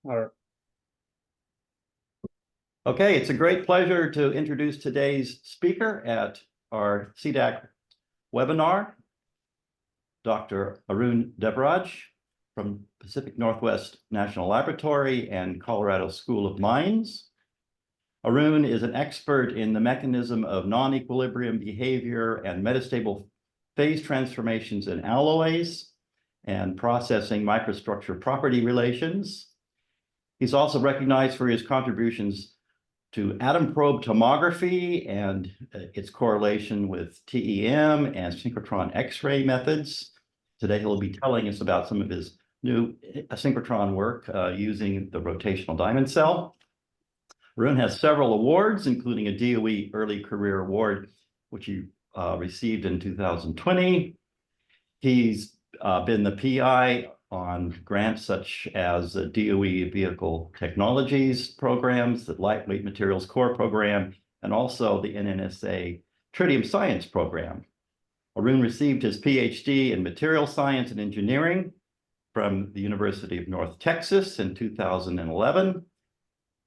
Or Okay, it's a great pleasure to introduce today's speaker at our CDAC webinar, Dr. Arun Devaraj from Pacific Northwest National Laboratory and Colorado School of Mines. Arun is an expert in the mechanism of non-equilibrium behavior and metastable phase transformations in alloys and processing microstructure property relations. He's also recognized for his contributions to atom probe tomography and its correlation with TEM and synchrotron X-ray methods. Today, he'll be telling us about some of his new synchrotron work using the rotational diamond cell. Arun has several awards, including a DOE Early Career Award, which he received in 2020. He's been the PI on grants such as the DOE Vehicle Technologies programs, the Lightweight Materials Core program, and also the NNSA Tritium Science program. Arun received his PhD in Material Science and Engineering from the University of North Texas in 2011,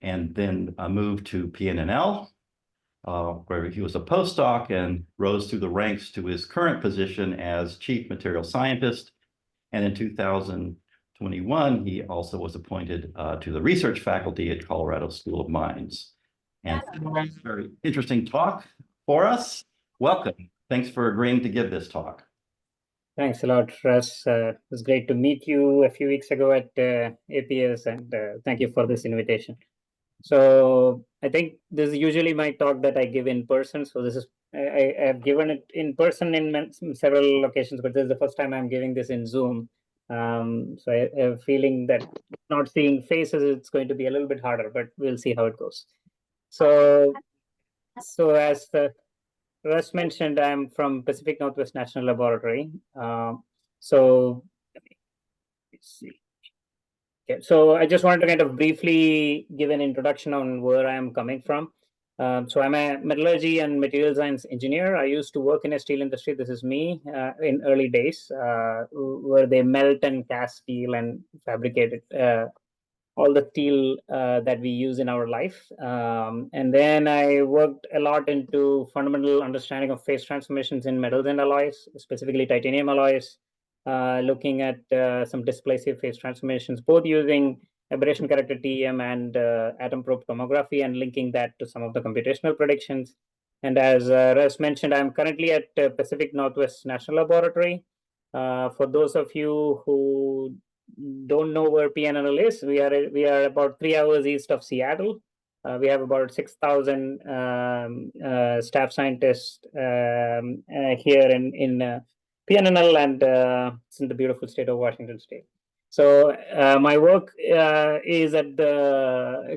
and then moved to PNNL, where he was a postdoc and rose through the ranks to his current position as Chief Material Scientist. And in 2021, he also was appointed to the research faculty at Colorado School of Mines. And it's a very interesting talk for us. Welcome. Thanks for agreeing to give this talk. thanks a lot, Russ. It was great to meet you a few weeks ago at APS, and thank you for this invitation. So I think this is usually my talk that I give in person. So this is I have given it in person in several locations, but this is the first time I'm giving this in Zoom. So I have a feeling that not seeing faces, it's going to be a little bit harder, but we'll see how it goes. So as Russ mentioned, I'm from Pacific Northwest National Laboratory. So let's see. Okay, so I just wanted to kind of briefly give an introduction on where I am coming from. So I'm a metallurgy and material science engineer. I used to work in a steel industry. This is me in early days, where they melt and cast steel and fabricate it, all the steel that we use in our life. And then I worked a lot into fundamental understanding of phase transformations in metals and alloys, specifically titanium alloys, looking at some displacive phase transformations, both using aberration corrected TEM and atom probe tomography, and linking that to some of the computational predictions. And as Russ mentioned, I'm currently at Pacific Northwest National Laboratory. For those of you who don't know where PNNL is, we are about 3 hours east of Seattle. We have about 6,000 staff scientists here in PNNL, and it's in the beautiful state of Washington State. So my work is at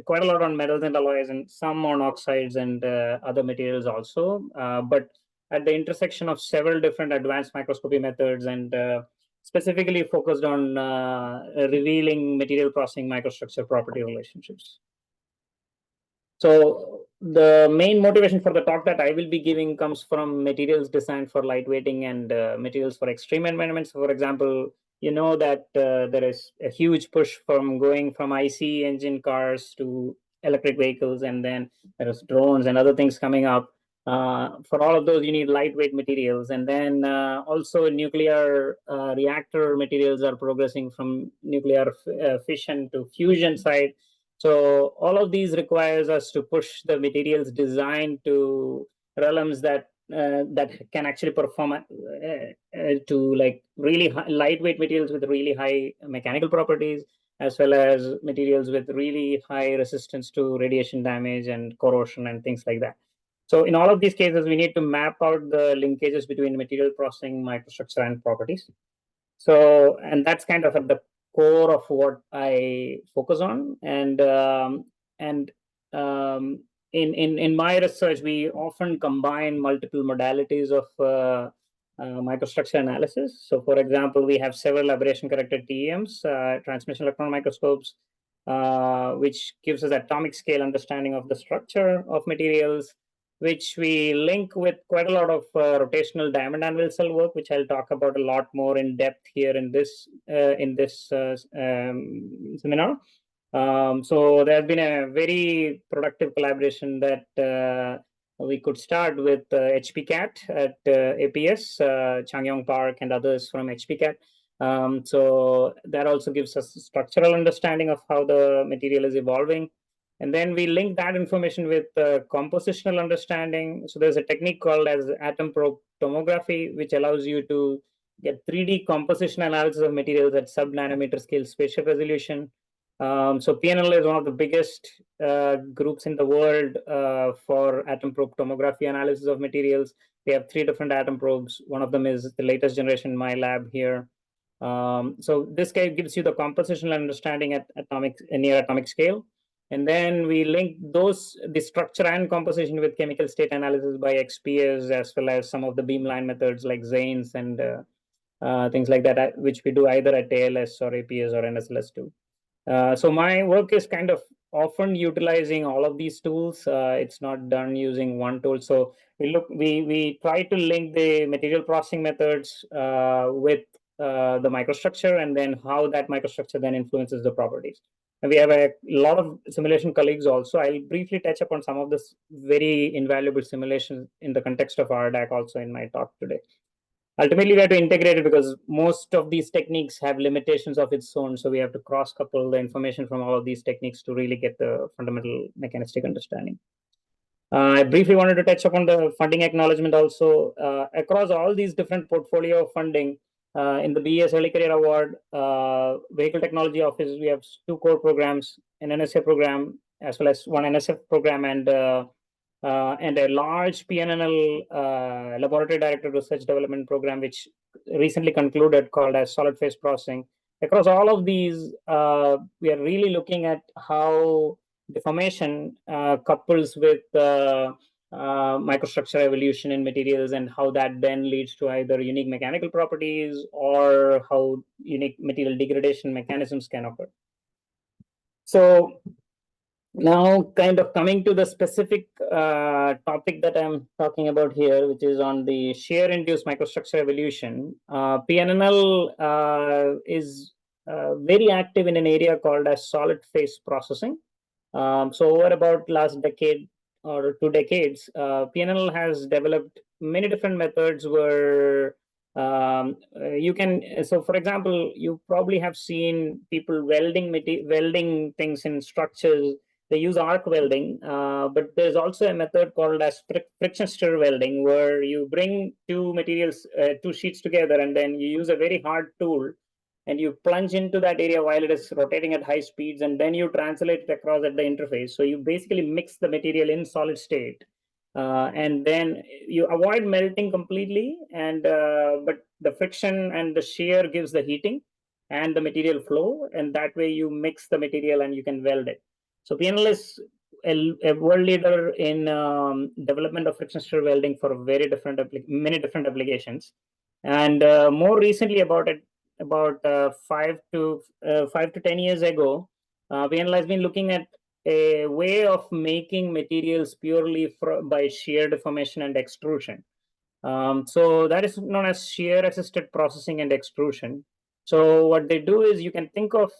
quite a lot on metals and alloys, and some on oxides and other materials also, but at the intersection of several different advanced microscopy methods, and specifically focused on revealing material processing microstructure property relationships. So the main motivation for the talk that I will be giving comes from materials designed for lightweighting and materials for extreme environments. For example, you know that there is a huge push from going from IC engine cars to electric vehicles, and then there is drones and other things coming up. For all of those, you need lightweight materials. And then also nuclear reactor materials are progressing from nuclear fission to fusion side. So all of these requires us to push the materials design to realms that can actually perform to like really lightweight materials with really high mechanical properties, as well as materials with really high resistance to radiation damage and corrosion and things like that. So in all of these cases, we need to map out the linkages between material processing, microstructure, and properties. So, and that's kind of at the core of what I focus on. And in my research, we often combine multiple modalities of microstructure analysis. So, for example, we have several aberration-corrected TEMs, transmission electron microscopes, which gives us atomic scale understanding of the structure of materials, which we link with quite a lot of rotational diamond anvil cell work, which I'll talk about a lot more in depth here in this seminar. So there has been a very productive collaboration that we could start with HPCAT at APS, Changyong Park, and others from HPCAT. So that also gives us a structural understanding of how the material is evolving. And then we link that information with compositional understanding. So there's a technique called as atom probe tomography, which allows you to get 3D composition analysis of materials at sub-nanometer scale spatial resolution. So PNL is one of the biggest groups in the world for atom probe tomography analysis of materials. We have 3 different atom probes. One of them is the latest generation in my lab here. So this guy gives you the compositional understanding at near atomic scale. And then we link the structure and composition with chemical state analysis by XPS, as well as some of the beamline methods like Zanes and things like that, which we do either at ALS or APS or NSLS2. So my work is kind of often utilizing all of these tools. It's not done using one tool. So we try to link the material processing methods with the microstructure, and then how that microstructure then influences the properties. And we have a lot of simulation colleagues also. I'll briefly touch upon some of this very invaluable simulation in the context of RDAC also in my talk today. Ultimately, we have to integrate it because most of these techniques have limitations of its own. So we have to cross couple the information from all of these techniques to really get the fundamental mechanistic understanding. I briefly wanted to touch upon the funding acknowledgement also. Across all these different portfolio of funding, in the BES Early Career Award, Vehicle Technology Office, we have 2 core programs, an NSA program, as well as 1 NSF program, and a large PNNL Laboratory Directed Research Development Program, which recently concluded, called as Solid Phase Processing. Across all of these, we are really looking at how deformation couples with microstructure evolution in materials, and how that then leads to either unique mechanical properties or how unique material degradation mechanisms can occur. So now, kind of coming to the specific topic that I'm talking about here, which is on the shear-induced microstructure evolution. PNNL is very active in an area called as solid phase processing. So over about last decade or 2 decades, PNNL has developed many different methods where you can. So, for example, you probably have seen people welding things in structures. They use arc welding, but there's also a method called as friction stir welding, where you bring 2 materials, 2 sheets together, and then you use a very hard tool, and you plunge into that area while it is rotating at high speeds, and then you translate it across at the interface. So you basically mix the material in solid state, and then you avoid melting completely, and but the friction and the shear gives the heating and the material flow, and that way you mix the material and you can weld it. So PNL is a world leader in development of friction stir welding for many different applications. And more recently, about 5 to 10 years ago, PNL has been looking at a way of making materials purely by shear deformation and extrusion. So that is known as shear assisted processing and extrusion. So what they do is, you can think of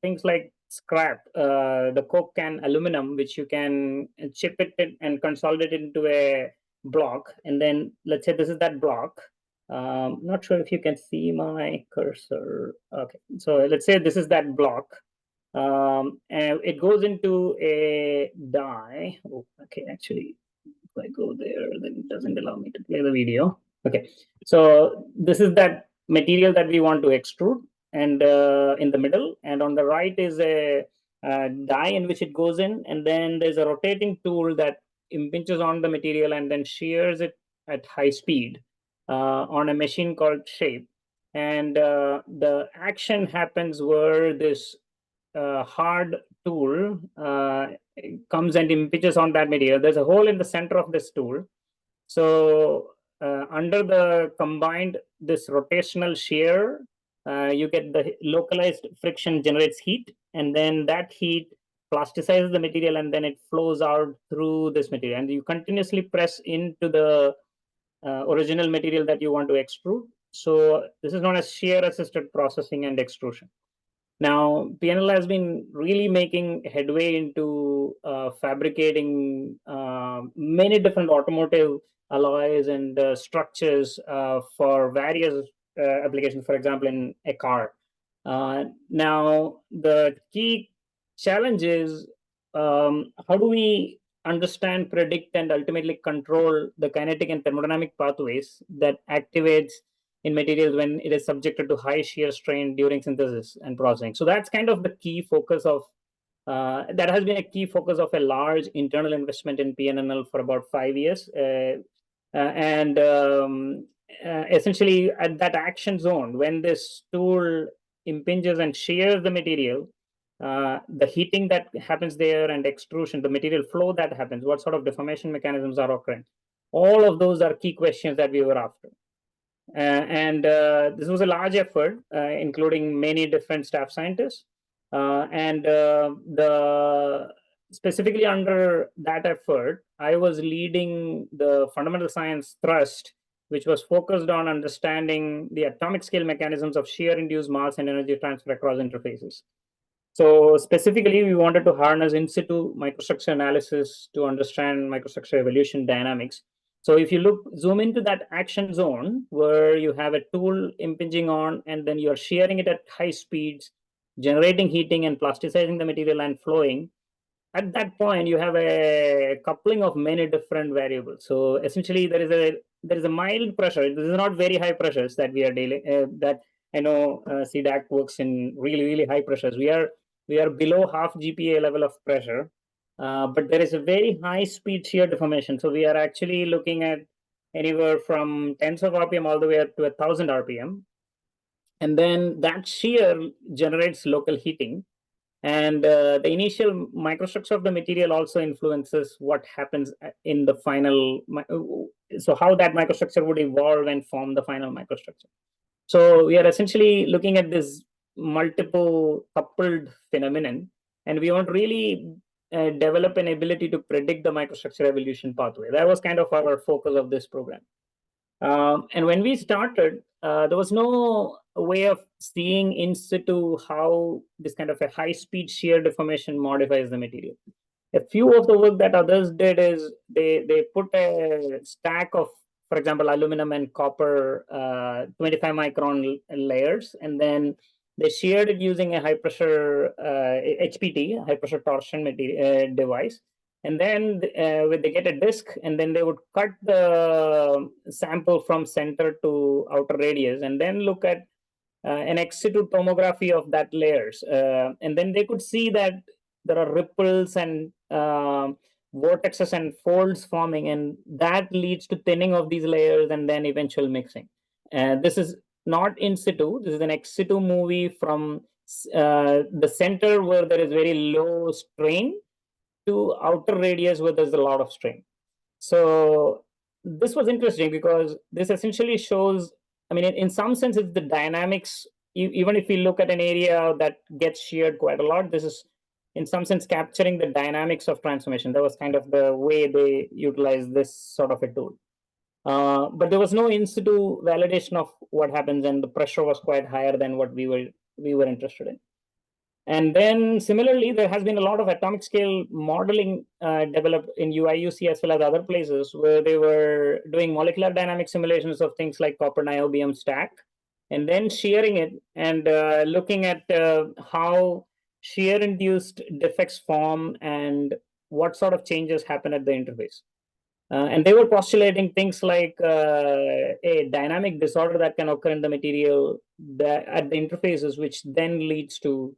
things like scrap, the coke can aluminum, which you can chip it and consolidate it into a block. And then let's say this is that block. Not sure if you can see my cursor. Okay, so let's say this is that block. And it goes into a die. Oh, okay, actually, if I go there, then it doesn't allow me to play the video. Okay, so this is that material that we want to extrude, and in the middle, and on the right is a die in which it goes in, and then there's a rotating tool that impinges on the material and then shears it at high speed on a machine called shape. And the action happens where this hard tool comes and impinges on that material. There's a hole in the center of this tool. So under the combined this rotational shear, you get the localized friction generates heat, and then that heat plasticizes the material, and then it flows out through this material, and you continuously press into the original material that you want to extrude. So this is known as shear assisted processing and extrusion. Now, PNL has been really making headway into fabricating many different automotive alloys and structures for various applications, for example, in a car. Now, the key challenge is how do we understand, predict, and ultimately control the kinetic and thermodynamic pathways that activates in materials when it is subjected to high shear strain during synthesis and processing. So that's kind of the key focus of that has been a key focus of a large internal investment in PNNL for about 5 years. And essentially at that action zone, when this tool impinges and shears the material, the heating that happens there and extrusion, the material flow that happens, what sort of deformation mechanisms are occurring? All of those are key questions that we were after. And this was a large effort, including many different staff scientists. And the specifically under that effort, I was leading the fundamental science thrust, which was focused on understanding the atomic scale mechanisms of shear induced mass and energy transfer across interfaces. So specifically, we wanted to harness in situ microstructure analysis to understand microstructure evolution dynamics. So if you zoom into that action zone where you have a tool impinging on, and then you're shearing it at high speeds, generating heating and plasticizing the material and flowing, at that point you have a coupling of many different variables. So essentially there is a mild pressure. This is not very high pressures that we are dealing that I know CDAC works in really high pressures. We are below half GPa level of pressure, but there is a very high speed shear deformation. So we are actually looking at anywhere from tens of RPM all the way up to 1,000 RPM, and then that shear generates local heating, and the initial microstructure of the material also influences what happens in the final. So how that microstructure would evolve and form the final microstructure. So we are essentially looking at this multiple coupled phenomenon, and we want to really develop an ability to predict the microstructure evolution pathway. That was kind of our focus of this program. And when we started, there was no way of seeing in situ how this kind of a high speed shear deformation modifies the material. A few of the work that others did is they put a stack of, for example, aluminum and copper 25 micron layers, and then they sheared it using a high pressure HPT, high pressure torsion material, device. And then they get a disc, and then they would cut the sample from center to outer radius, and then look at an ex situ tomography of that layers. And then they could see that there are ripples and vortexes and folds forming, and that leads to thinning of these layers and then eventual mixing. This is not in situ. This is an ex situ movie from the center where there is very low strain to outer radius where there's a lot of strain. So this was interesting because this essentially shows, I mean, in some sense, it's the dynamics. Even if we look at an area that gets sheared quite a lot, this is in some sense capturing the dynamics of transformation. That was kind of the way they utilized this sort of a tool. But there was no in situ validation of what happens, and the pressure was quite higher than what we were interested in. And then similarly, there has been a lot of atomic scale modeling developed in UIUC as well as other places where they were doing molecular dynamic simulations of things like copper niobium stack, and then shearing it and looking at how shear induced defects form and what sort of changes happen at the interface. And they were postulating things like a dynamic disorder that can occur in the material at the interfaces, which then leads to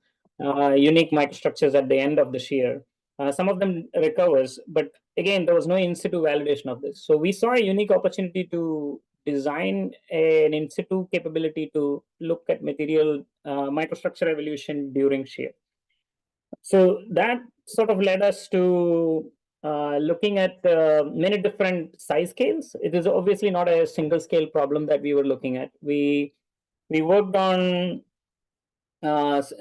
unique microstructures at the end of the shear. Some of them recovers, but again, there was no in situ validation of this. So we saw a unique opportunity to design an in situ capability to look at material microstructure evolution during shear. So that sort of led us to looking at many different size scales. It is obviously not a single scale problem that we were looking at. We worked on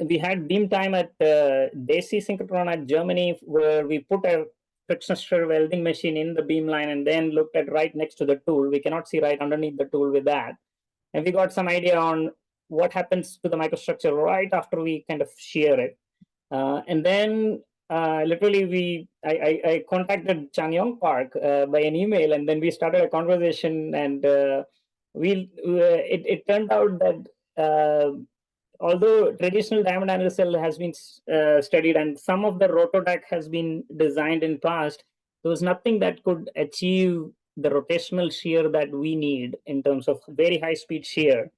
we had beam time at DESI synchrotron at Germany, where we put a friction stir welding machine in the beam line and then looked at right next to the tool. We cannot see right underneath the tool with that. And we got some idea on what happens to the microstructure right after we kind of shear it. And then literally I contacted Changyong Park by an email, and then we started a conversation, and it turned out that although traditional diamond anvil cell has been studied and some of the rotodac has been designed in past, there was nothing that could achieve the rotational shear that we need in terms of very high speed shear.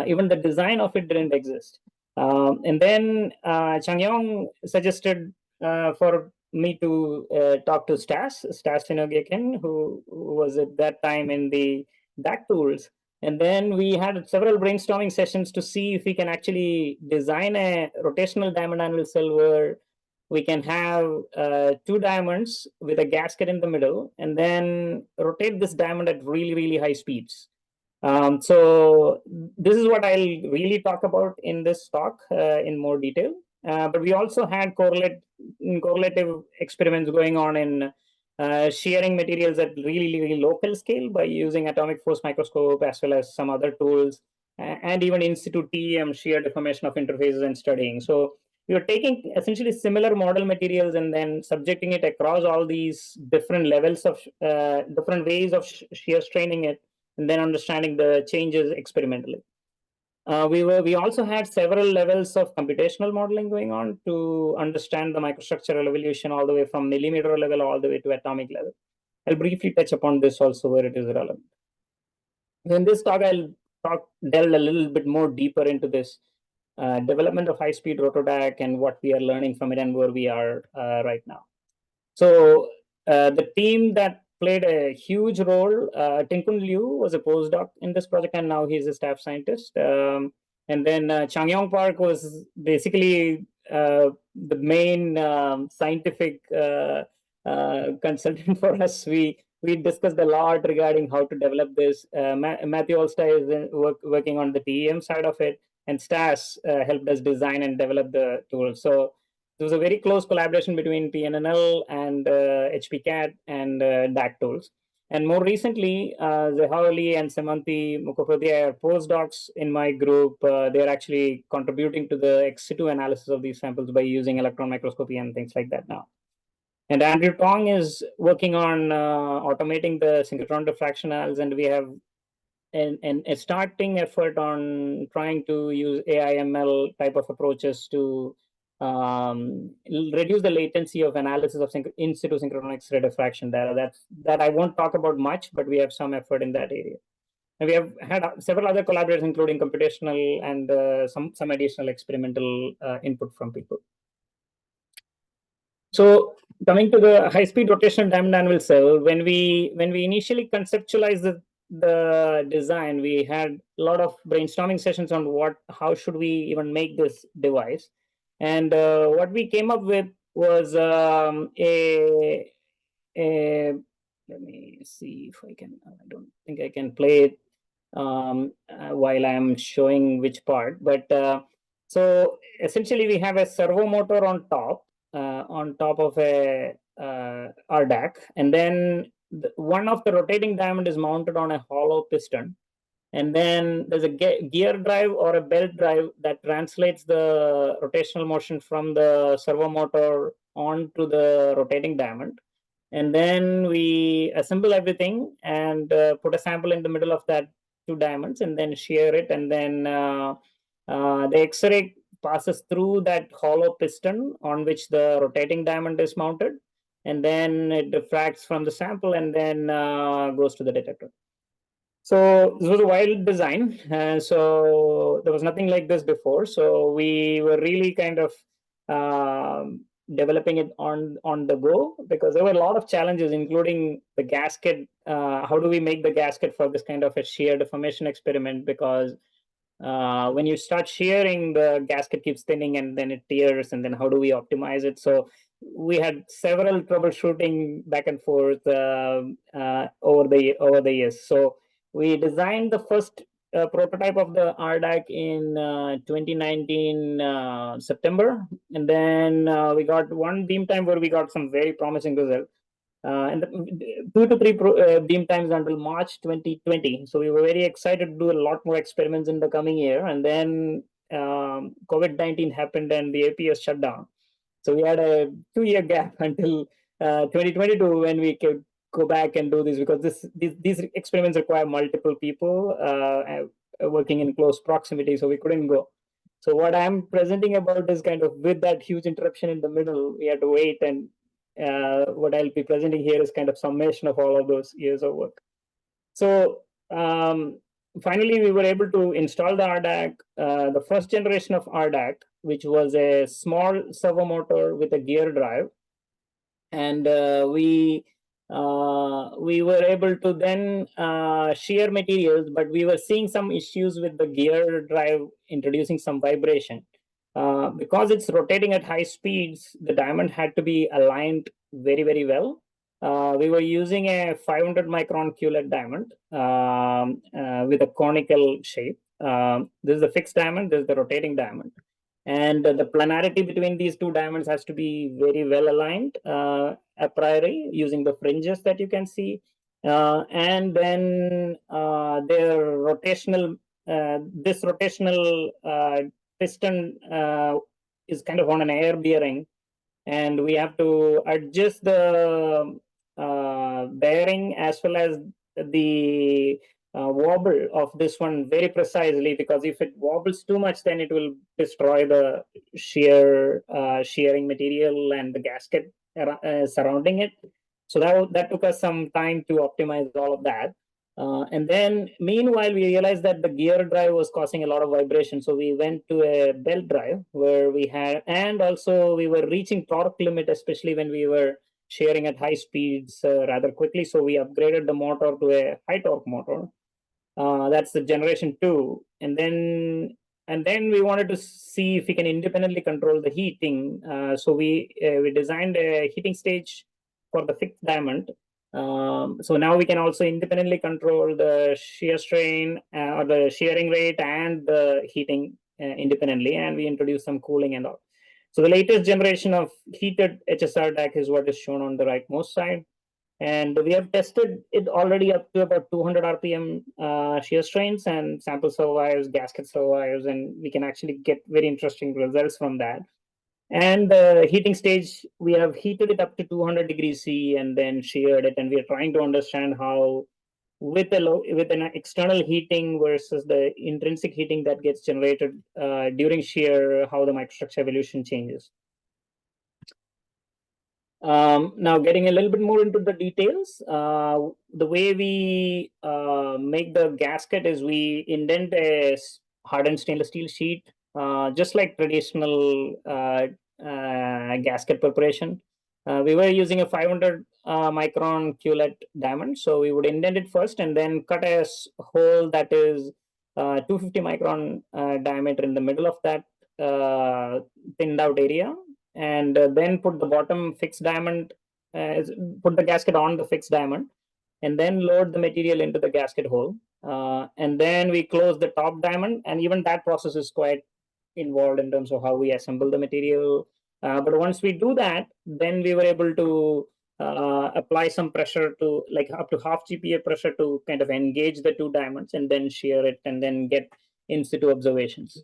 Even the design of it didn't exist. And then Changyong suggested for me to talk to Stas Sinogekin, who was at that time in the DAC tools. And then we had several brainstorming sessions to see if we can actually design a rotational diamond anvil cell where we can have two diamonds with a gasket in the middle, and then rotate this diamond at really, really high speeds. So this is what I'll really talk about in this talk in more detail. But we also had correlative experiments going on in shearing materials at really, really local scale by using atomic force microscope as well as some other tools, and even in situ TEM, shear deformation of interfaces, and studying. So we were taking essentially similar model materials and then subjecting it across all these different levels of different ways of shear straining it, and then understanding the changes experimentally. We also had several levels of computational modeling going on to understand the microstructural evolution all the way from millimeter level all the way to atomic level. I'll briefly touch upon this also where it is relevant. In this talk, I'll delve a little bit more deeper into this development of high-speed rotodac and what we are learning from it and where we are right now. So the team that played a huge role, Tinkun Liu was a postdoc in this project, and now he's a staff scientist. And then Changyong Park was basically the main scientific consultant for us. We discussed a lot regarding how to develop this. Matthew Olsta is working on the TEM side of it, and Stas helped us design and develop the tool. So there was a very close collaboration between PNNL and HPCAD and DAC tools. And more recently, Zehauli and Semanti Mukhopadhyay are postdocs in my group. They're actually contributing to the ex situ analysis of these samples by using electron microscopy and things like that now. And Andrew Tong is working on automating the synchrotron diffraction analysis, and we have a starting effort on trying to use AI/ML type of approaches to reduce the latency of analysis of in situ synchronous X-ray diffraction data. That I won't talk about much, but we have some effort in that area. And we have had several other collaborators, including computational and some additional experimental input from people. So coming to the high-speed rotational diamond anvil cell, when we initially conceptualized the design, we had a lot of brainstorming sessions on how should we even make this device. And what we came up with was a let me see if I can. I don't think I can play it while I'm showing which part. But so essentially, we have a servo motor on top of a RDAC, and then one of the rotating diamond is mounted on a hollow piston. And then there's a gear drive or a belt drive that translates the rotational motion from the servo motor onto the rotating diamond. And then we assemble everything and put a sample in the middle of that two diamonds and then shear it. And then the X-ray passes through that hollow piston on which the rotating diamond is mounted. And then it diffracts from the sample and then goes to the detector. So this was a wild design. So there was nothing like this before. So we were really kind of developing it on the go, because there were a lot of challenges, including the gasket. How do we make the gasket for this kind of a shear deformation experiment? Because when you start shearing, the gasket keeps thinning and then it tears, and then how do we optimize it? So we had several troubleshooting back and forth over the years. So we designed the first prototype of the RDAC in 2019 September, and then we got one beam time where we got some very promising results. and 2 to 3 beam times until March 2020. So we were very excited to do a lot more experiments in the coming year. And then COVID-19 happened and the APS shut down. So we had a 2-year gap until 2022 when we could go back and do this, because these experiments require multiple people working in close proximity, so we couldn't go. So what I'm presenting about is kind of, with that huge interruption in the middle, we had to wait, and what I'll be presenting here is kind of summation of all of those years of work. So finally, we were able to install the RDAC, the first generation of RDAC, which was a small servo motor with a gear drive. And we were able to then shear materials, but we were seeing some issues with the gear drive introducing some vibration. Because it's rotating at high speeds, the diamond had to be aligned very, very well. We were using a 500 micron QLED diamond with a conical shape. This is the fixed diamond, this is the rotating diamond. And the planarity between these two diamonds has to be very well aligned a priori, using the fringes that you can see. And then their rotational, this rotational piston is kind of on an air bearing, and we have to adjust the bearing as well as the wobble of this one very precisely, because if it wobbles too much, then it will destroy the shearing material and the gasket surrounding it. So that took us some time to optimize all of that. And then meanwhile, we realized that the gear drive was causing a lot of vibration. So we went to a belt drive where we had, and also we were reaching torque limit, especially when we were shearing at high speeds rather quickly. So we upgraded the motor to a high torque motor. That's the generation 2. And then we wanted to see if we can independently control the heating. So we designed a heating stage for the fixed diamond. So now we can also independently control the shear strain or the shearing rate and the heating independently, and we introduced some cooling and all. So the latest generation of heated HSR DAC is what is shown on the rightmost side. And we have tested it already up to about 200 RPM shear strains and sample survives, gasket survives, and we can actually get very interesting results from that. And the heating stage, we have heated it up to 200 degrees C and then sheared it. And we are trying to understand how, with an external heating versus the intrinsic heating that gets generated during shear, how the microstructure evolution changes. Now, getting a little bit more into the details, the way we make the gasket is we indent a hardened stainless steel sheet, just like traditional gasket preparation. We were using a 500 micron QLED diamond, so we would indent it first and then cut a hole that is 250 micron diameter in the middle of that thinned out area, and then put the bottom fixed diamond, put the gasket on the fixed diamond, and then load the material into the gasket hole. And then we close the top diamond, and even that process is quite involved in terms of how we assemble the material. But once we do that, then we were able to apply some pressure to, like, up to half GPa pressure to kind of engage the two diamonds and then shear it and then get in situ observations.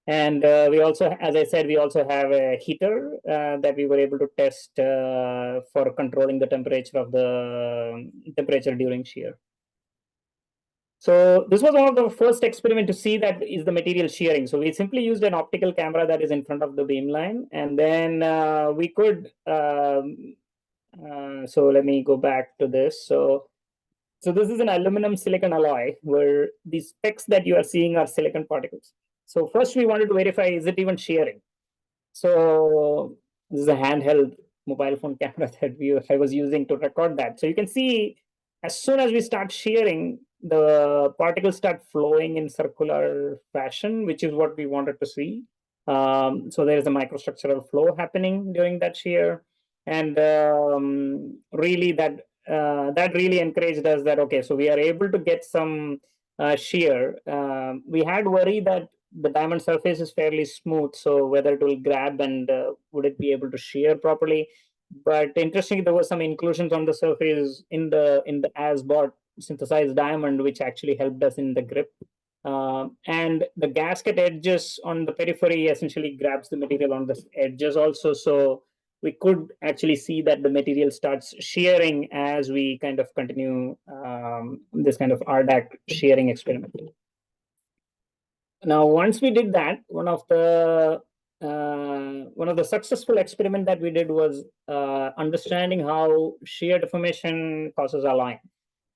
And we also, as I said, we also have a heater that we were able to test for controlling the temperature during shear. So this was one of the first experiment to see that is the material shearing. So we simply used an optical camera that is in front of the beamline, and then we could. So let me go back to this. So this is an aluminum silicon alloy where the specks that you are seeing are silicon particles. So first we wanted to verify, is it even shearing? So this is a handheld mobile phone camera that I was using to record that. So you can see, as soon as we start shearing, the particles start flowing in circular fashion, which is what we wanted to see. So there is a microstructural flow happening during that shear. And really that really encouraged us that, okay, so we are able to get some shear. We had worry that the diamond surface is fairly smooth, so whether it will grab and would it be able to shear properly. But interestingly, there was some inclusions on the surface in the as-bought synthesized diamond, which actually helped us in the grip. And the gasket edges on the periphery essentially grabs the material on the edges also. So we could actually see that the material starts shearing as we kind of continue this kind of RDAC shearing experiment. Now, once we did that, one of the successful experiment that we did was understanding how shear deformation causes alloying.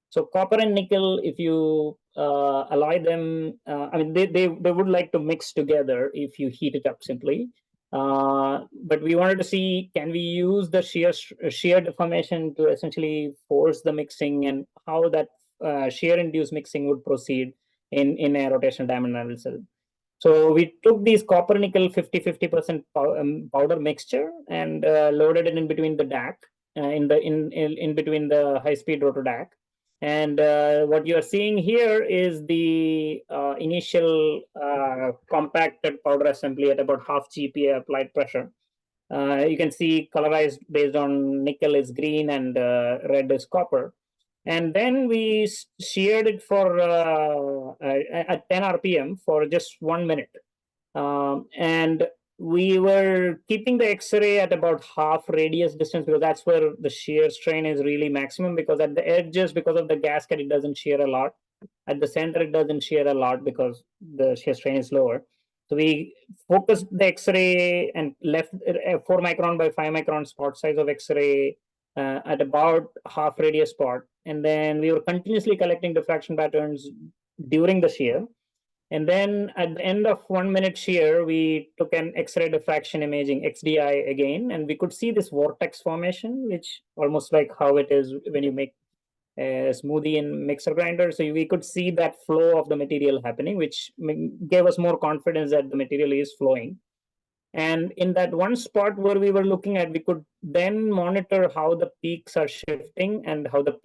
So copper and nickel, if you alloy them, I mean, they would like to mix together if you heat it up simply. But we wanted to see, can we use the shear deformation to essentially force the mixing, and how that shear-induced mixing would proceed in a rotational diamond analysis. So we took these copper nickel 50-50% powder mixture and loaded it in between the DAC, in between the high-speed rotor DAC. And what you are seeing here is the initial compacted powder assembly at about half GPa applied pressure. You can see colorized based on nickel is green and red is copper. And then we sheared it for at 10 RPM for just 1 minute. And we were keeping the X-ray at about half radius distance, because that's where the shear strain is really maximum, because at the edges, because of the gasket, it doesn't shear a lot. At the center, it doesn't shear a lot because the shear strain is lower. So we focused the X-ray and left 4 micron by 5 micron spot size of X-ray at about half radius spot. And then we were continuously collecting diffraction patterns during the shear. And then at the end of 1 minute shear, we took an X-ray diffraction imaging, XDI again, and we could see this vortex formation, which almost like how it is when you make a smoothie in mixer grinder. So we could see that flow of the material happening, which gave us more confidence that the material is flowing. And in that one spot where we were looking at, we could then monitor how the peaks are shifting and how the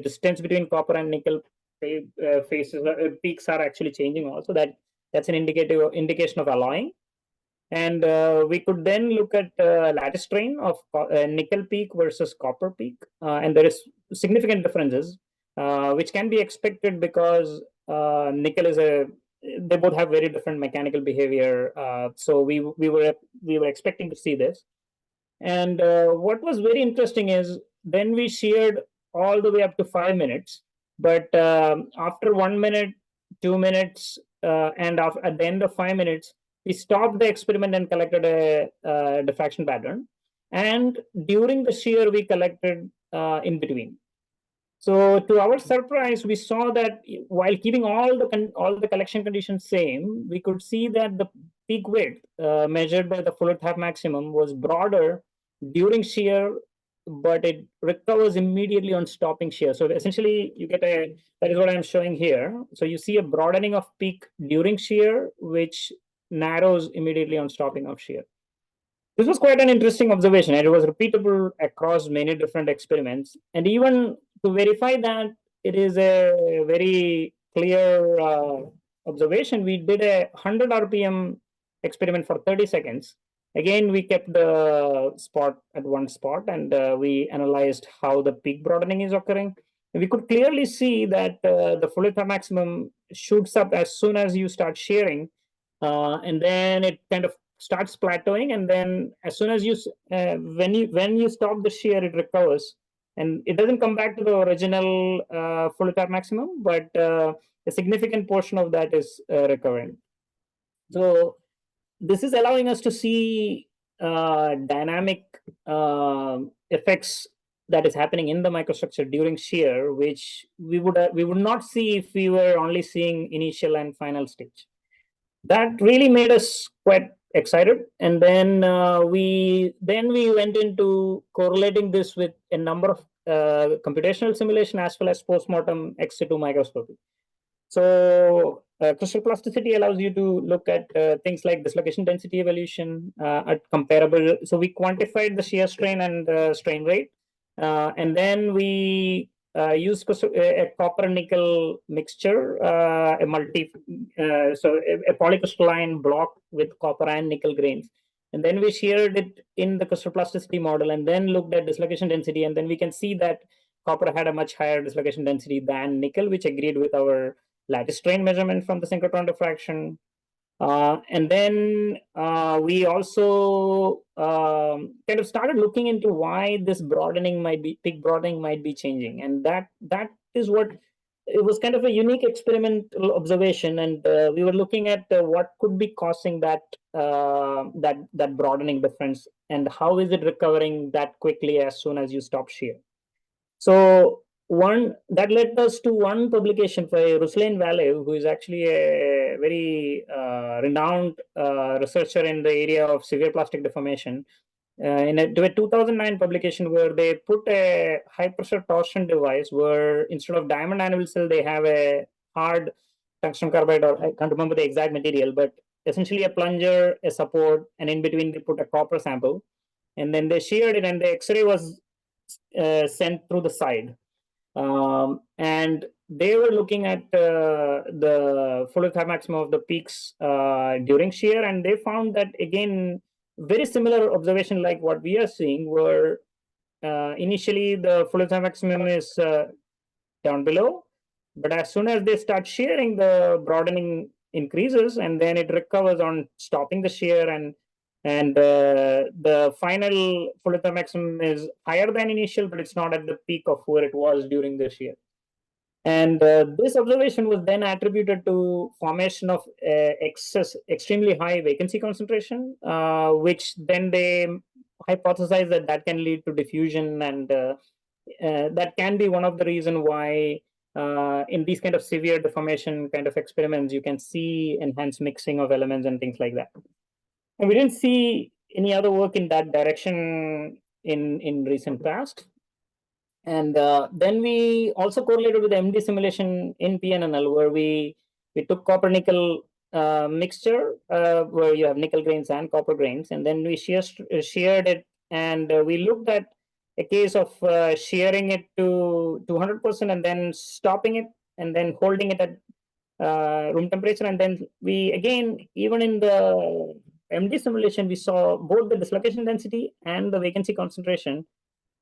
distance between copper and nickel peaks are actually changing also. That's an indication of alloying. And we could then look at lattice strain of nickel peak versus copper peak. And there is significant differences, which can be expected because nickel is they both have very different mechanical behavior. So we were expecting to see this. And what was very interesting is then we sheared all the way up to 5 minutes. But after 1 minute, 2 minutes, and at the end of 5 minutes, we stopped the experiment and collected a diffraction pattern. And during the shear, we collected in between. So to our surprise, we saw that while keeping all the collection conditions same, we could see that the peak width measured by the Fuller tap maximum was broader during shear, but it recovers immediately on stopping shear. So essentially, you get that is what I'm showing here. So you see a broadening of peak during shear, which narrows immediately on stopping of shear. This was quite an interesting observation, and it was repeatable across many different experiments. And even to verify that it is a very clear observation, we did a 100 RPM experiment for 30 seconds. Again, we kept the spot at one spot, and we analyzed how the peak broadening is occurring. And we could clearly see that the Fuller tap maximum shoots up as soon as you start shearing, and then it kind of starts plateauing, and then as soon as when you stop the shear, it recovers, and it doesn't come back to the original Fuller tap maximum, but a significant portion of that is recovering. So this is allowing us to see dynamic effects that is happening in the microstructure during shear, which we would not see if we were only seeing initial and final stage. That really made us quite excited, and then we went into correlating this with a number of computational simulation as well as postmortem ex situ microscopy. So crystal plasticity allows you to look at things like dislocation density evolution at comparable. So we quantified the shear strain and strain rate, and then we used a copper nickel mixture, a polycrystalline block with copper and nickel grains. And then we sheared it in the crystal plasticity model and then looked at dislocation density. And then we can see that copper had a much higher dislocation density than nickel, which agreed with our lattice strain measurement from the synchrotron diffraction. And then we also kind of started looking into why this peak broadening might be changing. And that is what, it was kind of a unique experimental observation. And we were looking at what could be causing that broadening difference, and how is it recovering that quickly as soon as you stop shear. So one that led us to one publication by Ruslan Valev, who is actually a very renowned researcher in the area of severe plastic deformation, in a 2009 publication where they put a high pressure torsion device where instead of diamond anvil cell, they have a hard tungsten carbide, or I can't remember the exact material, but essentially a plunger, a support, and in between they put a copper sample. And then they sheared it, and the X-ray was sent through the side. And they were looking at the fluid height maximum of the peaks during shear, and they found that, again, very similar observation like what we are seeing, where initially the fluid height maximum is down below, but as soon as they start shearing, the broadening increases, and then it recovers on stopping the shear, and the final fluid height maximum is higher than initial, but it's not at the peak of where it was during the shear. And this observation was then attributed to formation of extremely high vacancy concentration, which then they hypothesized that can lead to diffusion, and that can be one of the reason why in these kind of severe deformation kind of experiments, you can see enhanced mixing of elements and things like that. And we didn't see any other work in that direction in recent past. And then we also correlated with the MD simulation in PNNL, where we took copper nickel mixture, where you have nickel grains and copper grains, and then we sheared it, and we looked at a case of shearing it to 200% and then stopping it and then holding it at room temperature. And then we, again, even in the MD simulation, we saw both the dislocation density and the vacancy concentration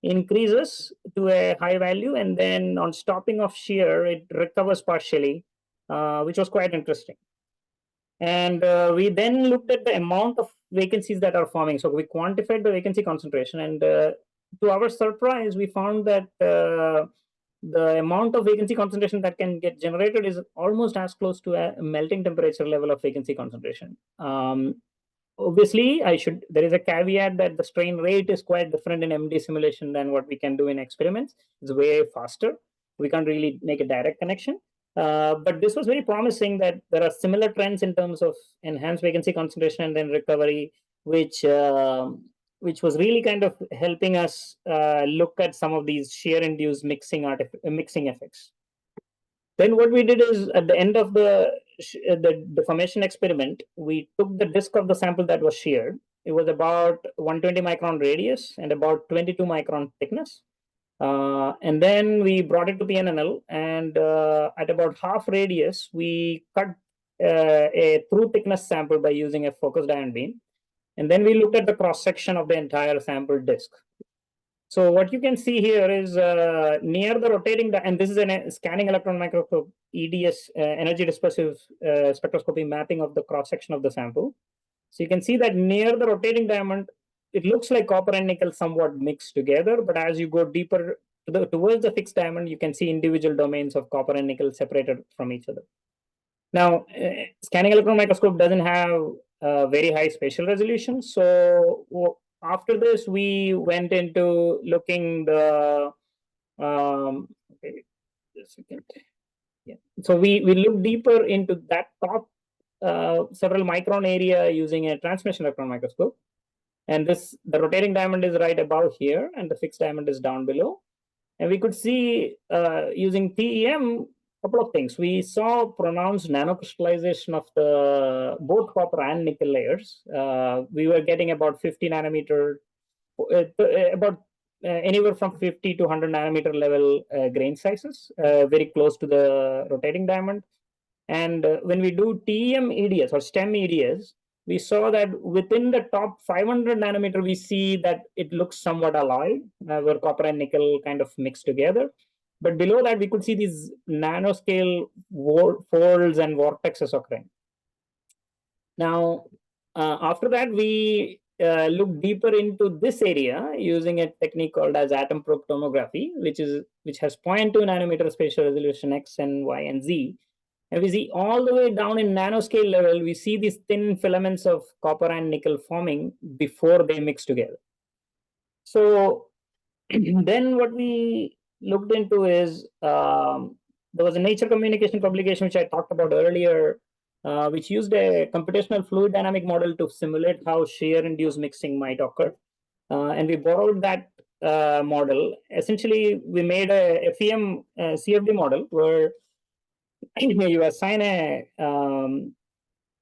increases to a high value, and then on stopping of shear, it recovers partially, which was quite interesting. And we then looked at the amount of vacancies that are forming. So we quantified the vacancy concentration, and to our surprise, we found that the amount of vacancy concentration that can get generated is almost as close to a melting temperature level of vacancy concentration. Obviously, there is a caveat that the strain rate is quite different in MD simulation than what we can do in experiments. It's way faster. We can't really make a direct connection. But this was very promising that there are similar trends in terms of enhanced vacancy concentration and then recovery, which was really kind of helping us look at some of these shear-induced mixing effects. Then what we did is, at the end of the deformation experiment, we took the disk of the sample that was sheared. It was about 120 micron radius and about 22 micron thickness. And then we brought it to PNNL, and at about half radius, we cut a through thickness sample by using a focused ion beam. And then we looked at the cross section of the entire sample disk. So what you can see here is near the rotating, and this is a scanning electron microscope EDS, energy dispersive spectroscopy mapping of the cross section of the sample. So you can see that near the rotating diamond, it looks like copper and nickel somewhat mixed together, but as you go deeper towards the fixed diamond, you can see individual domains of copper and nickel separated from each other. Now, scanning electron microscope doesn't have very high spatial resolution, so after this, we went into looking the okay, just a second. Yeah. So we looked deeper into that top several micron area using a transmission electron microscope. And the rotating diamond is right above here, and the fixed diamond is down below. And we could see using TEM a couple of things. We saw pronounced nanocrystallization of the both copper and nickel layers. We were getting about 50 nanometer, about anywhere from 50 to 100 nanometer level grain sizes, very close to the rotating diamond. And when we do TEM EDS or STEM EDS, we saw that within the top 500 nanometer, we see that it looks somewhat alloyed, where copper and nickel kind of mixed together. But below that, we could see these nanoscale folds and vortexes occurring. Now, after that, we looked deeper into this area using a technique called as atom probe tomography, which has 0.2 nanometer spatial resolution X and Y and Z. And we see all the way down in nanoscale level, we see these thin filaments of copper and nickel forming before they mix together. So then what we looked into is there was a Nature Communication publication, which I talked about earlier, which used a computational fluid dynamic model to simulate how shear-induced mixing might occur. And we borrowed that model. Essentially, we made a FEM CFD model where you assign a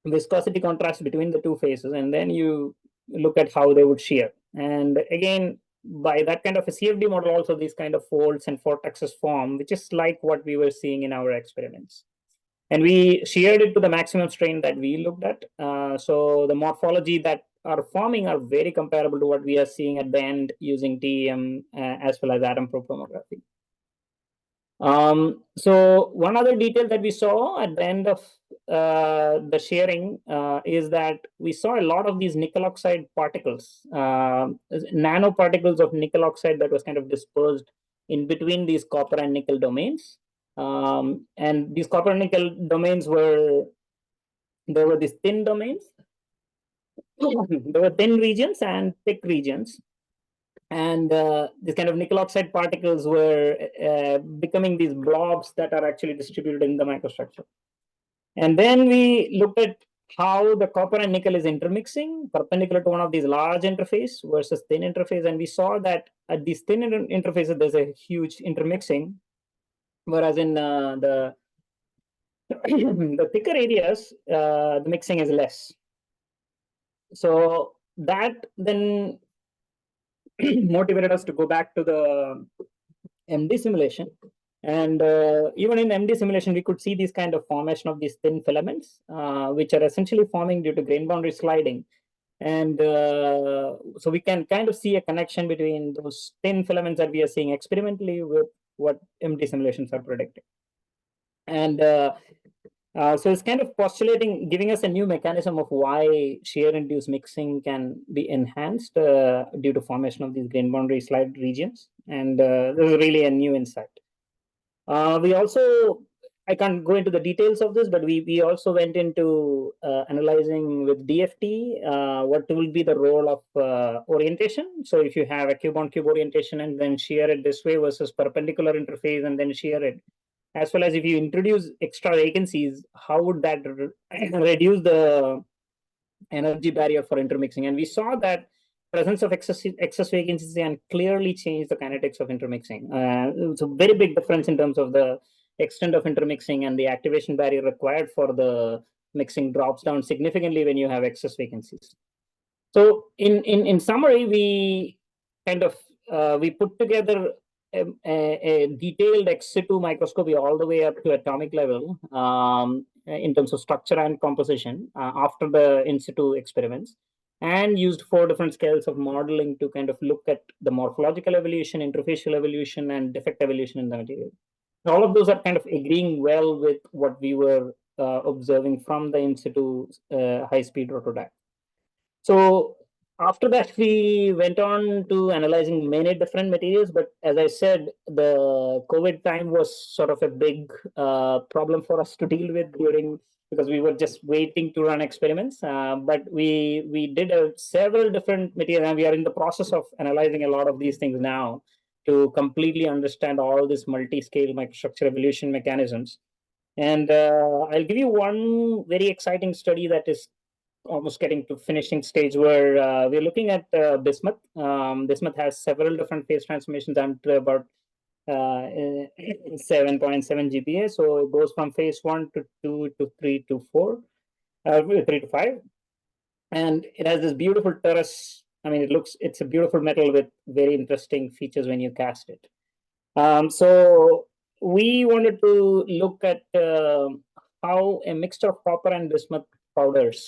viscosity contrast between the two phases, and then you look at how they would shear. And again, by that kind of a CFD model, also these kind of folds and vortexes form, which is like what we were seeing in our experiments. And we sheared it to the maximum strain that we looked at. So the morphology that are forming are very comparable to what we are seeing at the end using TEM as well as atom probe tomography. So one other detail that we saw at the end of the sharing is that we saw a lot of these nickel oxide particles, nanoparticles of nickel oxide that was kind of dispersed in between these copper and nickel domains. And these copper and nickel domains there were these thin domains. There were thin regions and thick regions. And these kind of nickel oxide particles were becoming these blobs that are actually distributed in the microstructure. And then we looked at how the copper and nickel is intermixing perpendicular to one of these large interface versus thin interface. And we saw that at these thin interfaces, there's a huge intermixing, whereas in the thicker areas, the mixing is less. So that then motivated us to go back to the MD simulation. And even in MD simulation, we could see this kind of formation of these thin filaments, which are essentially forming due to grain boundary sliding. And so we can kind of see a connection between those thin filaments that we are seeing experimentally with what MD simulations are predicting. And so it's kind of postulating, giving us a new mechanism of why shear-induced mixing can be enhanced due to formation of these grain boundary slide regions. And this is really a new insight. We also, I can't go into the details of this, but we also went into analyzing with DFT what will be the role of orientation. So if you have a cube-on-cube orientation and then shear it this way versus perpendicular interface and then shear it, as well as if you introduce extra vacancies, how would that reduce the energy barrier for intermixing? And we saw that presence of excess vacancies can clearly change the kinetics of intermixing. It's a very big difference in terms of the extent of intermixing, and the activation barrier required for the mixing drops down significantly when you have excess vacancies. So in summary, we kind of we put together a detailed ex situ microscopy all the way up to atomic level in terms of structure and composition after the in situ experiments, and used 4 different scales of modeling to kind of look at the morphological evolution, interfacial evolution, and defect evolution in the material. All of those are kind of agreeing well with what we were observing from the in situ high-speed rotodynamics. So after that, we went on to analyzing many different materials. But as I said, the COVID time was sort of a big problem for us to deal with because we were just waiting to run experiments. But we did several different materials, and we are in the process of analyzing a lot of these things now to completely understand all these multi-scale microstructure evolution mechanisms. And I'll give you one very exciting study that is almost getting to finishing stage, where we're looking at bismuth. Bismuth has several different phase transformations and about 7.7 GPa. So it goes from phase 1 to 2 to 3 to 4, 3 to 5. And it has this beautiful terrace. I mean, it's a beautiful metal with very interesting features when you cast it. So we wanted to look at how a mixture of copper and bismuth powders.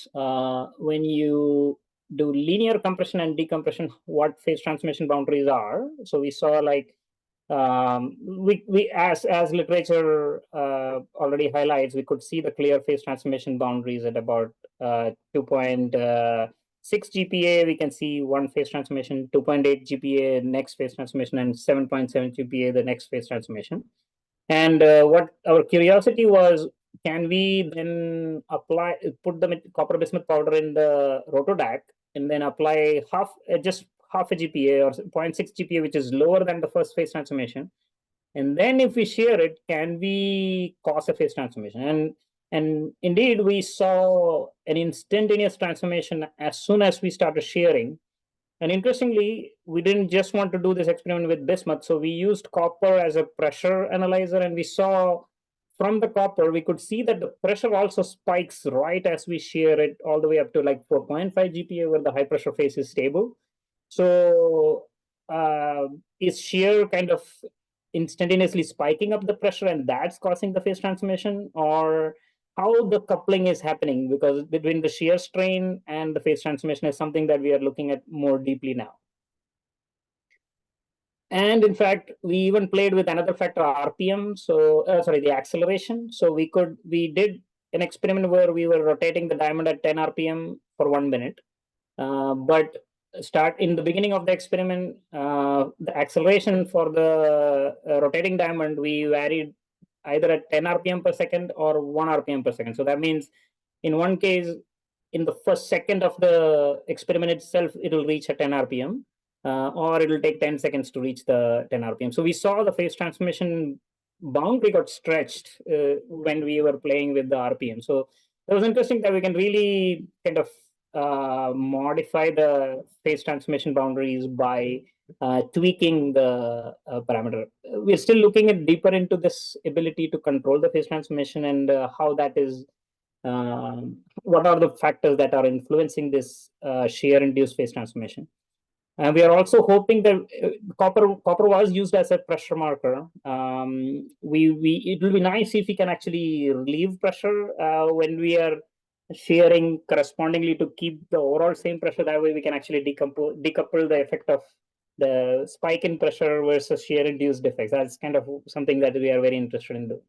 When you do linear compression and decompression, what phase transformation boundaries are. So we saw like we as literature already highlights, we could see the clear phase transformation boundaries at about 2.6 GPa. We can see one phase transformation, 2.8 GPa next phase transformation, and 7.7 GPa the next phase transformation. And what our curiosity was, can we then put the copper bismuth powder in the rotodac and then apply just half a GPa or 0.6 GPa, which is lower than the first phase transformation. And then if we shear it, can we cause a phase transformation? And indeed, we saw an instantaneous transformation as soon as we started shearing. And interestingly, we didn't just want to do this experiment with bismuth. So we used copper as a pressure analyzer, and we saw from the copper, we could see that the pressure also spikes right as we shear it all the way up to like 4.5 GPa, where the high pressure phase is stable. So is shear kind of instantaneously spiking up the pressure and that's causing the phase transformation, or how the coupling is happening? Because between the shear strain and the phase transformation is something that we are looking at more deeply now. And in fact, we even played with another factor, RPM. So the acceleration. So we did an experiment where we were rotating the diamond at 10 RPM for 1 minute. But in the beginning of the experiment, the acceleration for the rotating diamond, we varied either at 10 RPM per second or 1 RPM per second. So that means in one case, in the first second of the experiment itself, it'll reach a 10 RPM, or it'll take 10 seconds to reach the 10 RPM. So we saw the phase transformation boundary got stretched when we were playing with the RPM. So it was interesting that we can really kind of modify the phase transformation boundaries by tweaking the parameter. We're still looking at deeper into this ability to control the phase transformation and how that is, what are the factors that are influencing this shear-induced phase transformation. And we are also hoping that copper was used as a pressure marker. It will be nice if we can actually relieve pressure when we are shearing correspondingly to keep the overall same pressure. That way we can actually decouple the effect of the spike in pressure versus shear-induced effects. That's kind of something that we are very interested in doing.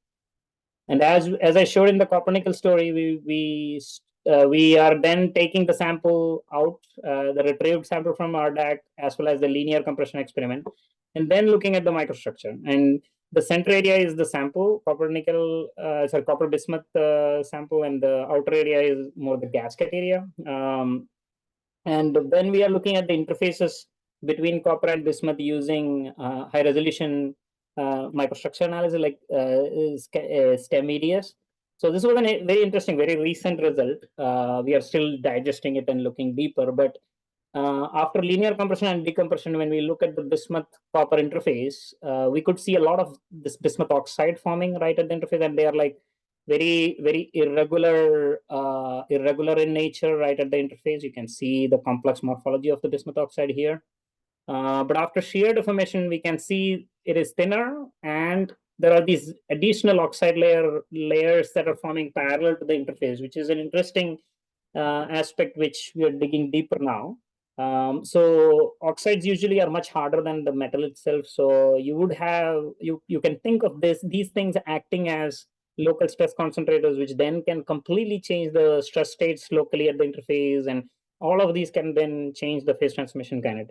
And as I showed in the copper nickel story, we are then taking the sample out, the retrieved sample from RDAC, as well as the linear compression experiment, and then looking at the microstructure. And the center area is the sample, copper bismuth sample, and the outer area is more the gasket area. And then we are looking at the interfaces between copper and bismuth using high resolution microstructure analysis like STEM-EDS. So this was a very interesting, very recent result. We are still digesting it and looking deeper, but after linear compression and decompression, when we look at the bismuth copper interface, we could see a lot of this bismuth oxide forming right at the interface, and they are like very, very irregular in nature right at the interface. You can see the complex morphology of the bismuth oxide here. But after shear deformation, we can see it is thinner, and there are these additional oxide layers that are forming parallel to the interface, which is an interesting aspect which we are digging deeper now. So oxides usually are much harder than the metal itself. So you would have, you can think of these things acting as local stress concentrators, which then can completely change the stress states locally at the interface. And all of these can then change the phase transformation kinetics.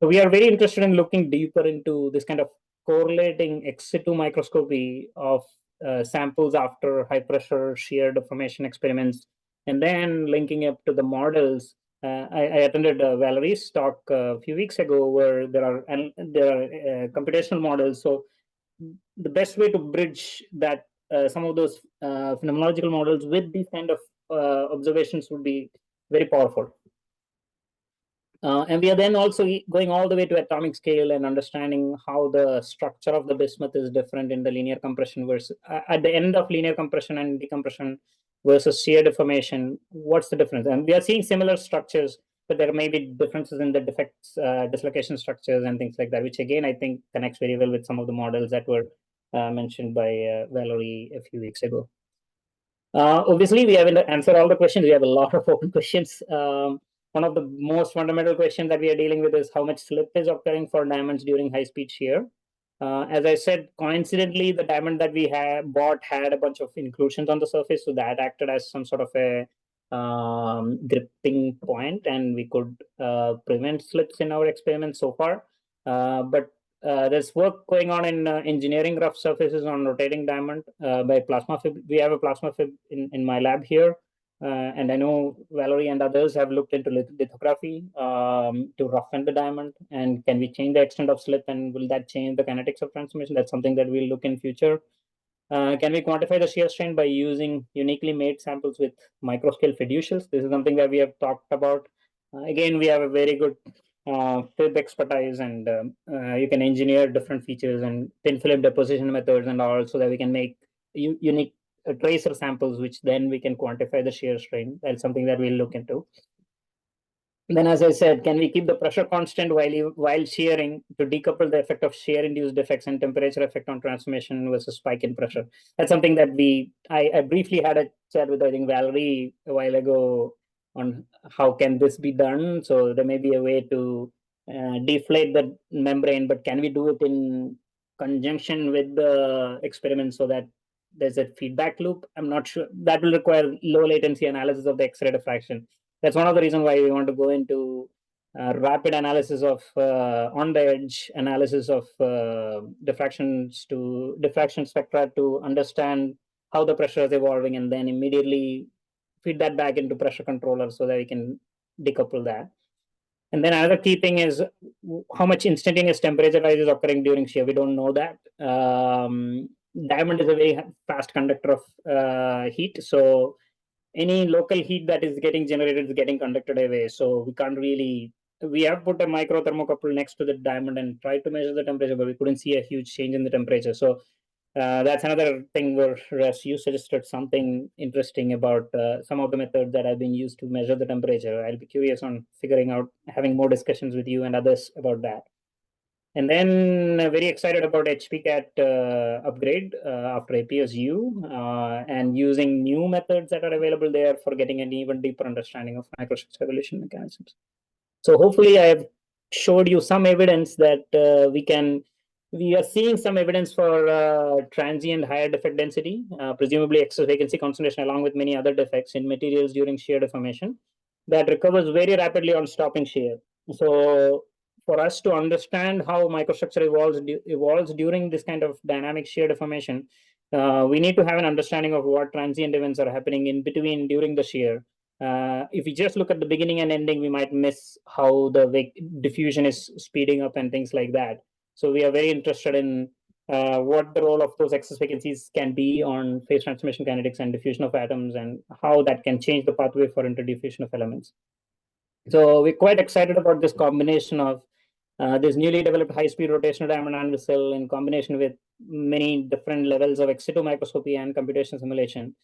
So we are very interested in looking deeper into this kind of correlating ex situ microscopy of samples after high pressure shear deformation experiments, and then linking up to the models. I attended Valerie's talk a few weeks ago, where there are computational models. So the best way to bridge that some of those phenomenological models with these kind of observations would be very powerful. And we are then also going all the way to atomic scale and understanding how the structure of the bismuth is different in the linear compression versus at the end of linear compression and decompression versus shear deformation. What's the difference? And we are seeing similar structures, but there may be differences in the defects, dislocation structures and things like that, which again, I think connects very well with some of the models that were mentioned by Valerie a few weeks ago. Obviously, we haven't answered all the questions. We have a lot of open questions. One of the most fundamental questions that we are dealing with is how much slip is occurring for diamonds during high-speed shear. As I said, coincidentally, the diamond that we had bought had a bunch of inclusions on the surface, so that acted as some sort of a gripping point, and we could prevent slips in our experiments so far. But there's work going on in engineering rough surfaces on rotating diamond by plasma fib. We have a plasma fib in my lab here. And I know Valerie and others have looked into lithography to roughen the diamond. And can we change the extent of slip, and will that change the kinetics of transformation? That's something that we'll look in future. Can we quantify the shear strain by using uniquely made samples with microscale fiducials? This is something that we have talked about. Again, we have a very good fib expertise, and you can engineer different features and thin film deposition methods and all, so that we can make unique tracer samples, which then we can quantify the shear strain. That's something that we'll look into. Then, as I said, can we keep the pressure constant while shearing to decouple the effect of shear-induced defects and temperature effect on transformation versus spike in pressure? That's something that I briefly had a chat with, I think, Valerie a while ago on how can this be done. So there may be a way to deflate the membrane, but can we do it in conjunction with the experiment so that there's a feedback loop? I'm not sure. That will require low latency analysis of the X-ray diffraction. That's one of the reasons why we want to go into rapid analysis of on the edge analysis of diffraction spectra to understand how the pressure is evolving, and then immediately feed that back into pressure controller so that we can decouple that. And then another key thing is how much instantaneous temperature rise is occurring during shear. We don't know that. Diamond is a very fast conductor of heat, so any local heat that is getting generated is getting conducted away. So we can't really. We have put a micro thermocouple next to the diamond and tried to measure the temperature, but we couldn't see a huge change in the temperature. So that's another thing where you suggested something interesting about some of the methods that have been used to measure the temperature. I'll be curious on figuring out, having more discussions with you and others about that. And then very excited about HPCAT upgrade after APSU and using new methods that are available there for getting an even deeper understanding of microstructure evolution mechanisms. So hopefully I have showed you some evidence that we are seeing some evidence for transient higher defect density, presumably excess vacancy concentration, along with many other defects in materials during shear deformation that recovers very rapidly on stopping shear. So for us to understand how microstructure evolves during this kind of dynamic shear deformation, we need to have an understanding of what transient events are happening in between during the shear. If we just look at the beginning and ending, we might miss how the diffusion is speeding up and things like that. So we are very interested in what the role of those excess vacancies can be on phase transformation kinetics and diffusion of atoms, and how that can change the pathway for interdiffusion of elements. So we're quite excited about this combination of this newly developed high-speed rotational diamond anvil cell in combination with many different levels of ex situ microscopy and computational simulation,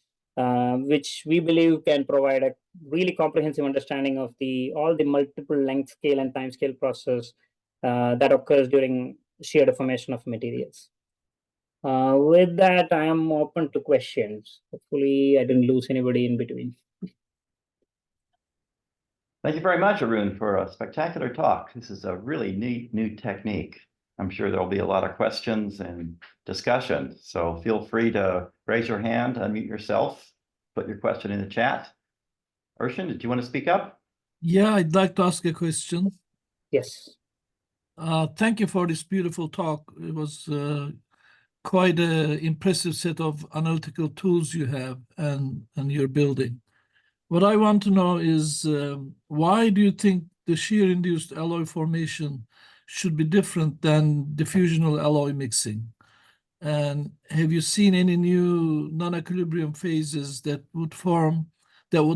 which we believe can provide a really comprehensive understanding of all the multiple length scale and time scale process that occurs during shear deformation of materials. With that, I am open to questions. Hopefully, I didn't lose anybody in between. Thank you very much, Arun, for a spectacular talk. This is a really neat new technique. I'm sure there'll be a lot of questions and discussion. So feel free to raise your hand, unmute yourself, put your question in the chat. Urshan, did you want to speak up? Yeah, I'd like to ask a question. Yes. Thank you for this beautiful talk. It was quite an impressive set of analytical tools you have and you're building. What I want to know is why do you think the shear-induced alloy formation should be different than diffusional alloy mixing? And have you seen any new non-equilibrium phases that would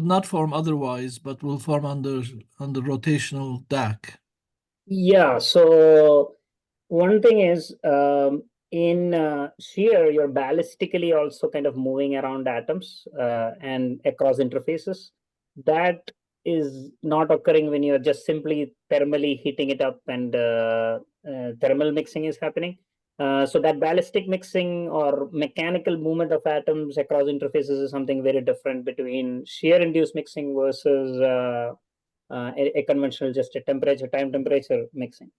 not form otherwise, but will form under rotational DAC? Yeah. So one thing is in shear, you're ballistically also kind of moving around atoms and across interfaces. That is not occurring when you're just simply thermally heating it up and thermal mixing is happening. So that ballistic mixing or mechanical movement of atoms across interfaces is something very different between shear induced mixing versus a conventional just a time temperature mixing.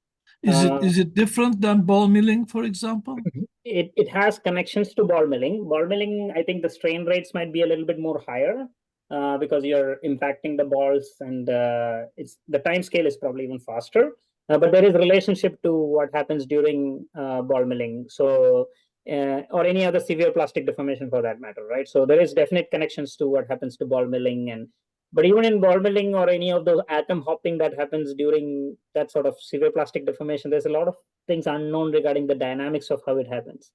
Is it different than ball milling, for example? It has connections to ball milling. Ball milling, I think the strain rates might be a little bit more higher because you're impacting the balls, and it's the time scale is probably even faster. But there is relationship to what happens during ball milling. So or any other severe plastic deformation for that matter, right? So there is definite connections to what happens to ball milling, and but even in ball milling or any of those atom hopping that happens during that sort of severe plastic deformation, there's a lot of things unknown regarding the dynamics of how it happens.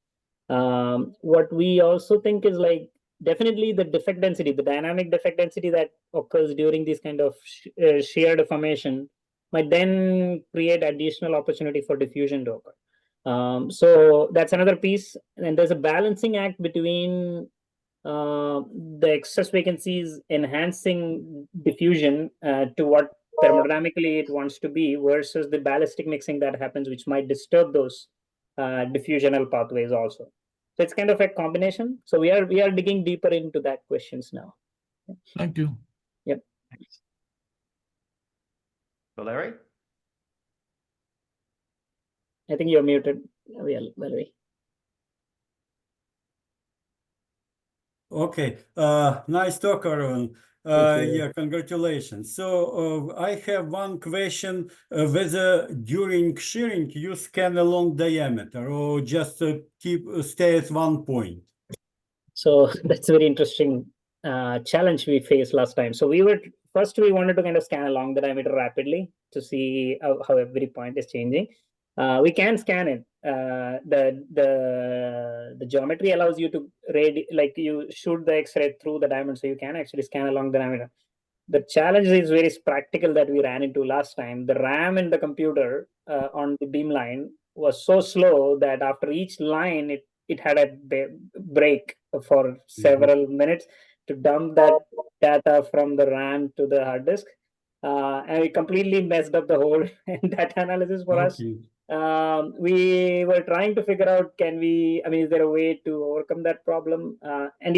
What we also think is like definitely the defect density, the dynamic defect density that occurs during these kind of shear deformation might then create additional opportunity for diffusion to occur. So that's another piece. And there's a balancing act between the excess vacancies enhancing diffusion to what thermodynamically it wants to be versus the ballistic mixing that happens, which might disturb those diffusional pathways also. So it's kind of a combination. So we are digging deeper into that questions now. Thank you. Yep. Valerie? I think you're muted, Valerie. Okay, nice talk, Arun. Yeah, congratulations. So I have one question, whether during shearing you scan a long diameter or just stay at one point? So that's a very interesting challenge we faced last time. So we wanted to kind of scan along the diameter rapidly to see how every point is changing. We can scan it. The geometry allows you to like you shoot the X-ray through the diamond, so you can actually scan along the diameter. The challenge is very practical that we ran into last time. The RAM in the computer on the beamline was so slow that after each line, it had a break for several minutes to dump that data from the RAM to the hard disk. And it completely messed up the whole data analysis for us. We were trying to figure out, is there a way to overcome that problem? And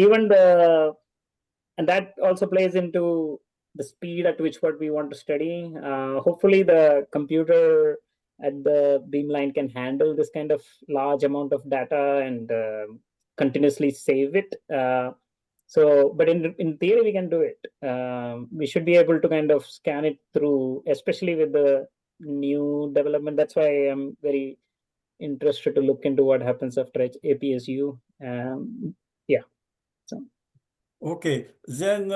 that also plays into the speed at which what we want to study. Hopefully the computer at the beamline can handle this kind of large amount of data and continuously save it. But in theory, we can do it. We should be able to kind of scan it through, especially with the new development. That's why I'm very interested to look into what happens after APSU. Yeah. So. Okay, then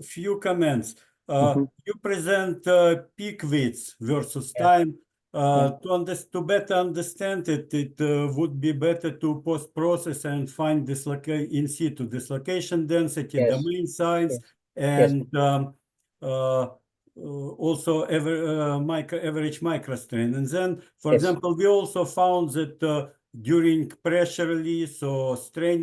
few comments. You present peak width versus time. To better understand it, it would be better to post-process and find in situ dislocation density, domain size, and also average microstrain. And then, for example, we also found that during pressure release or strain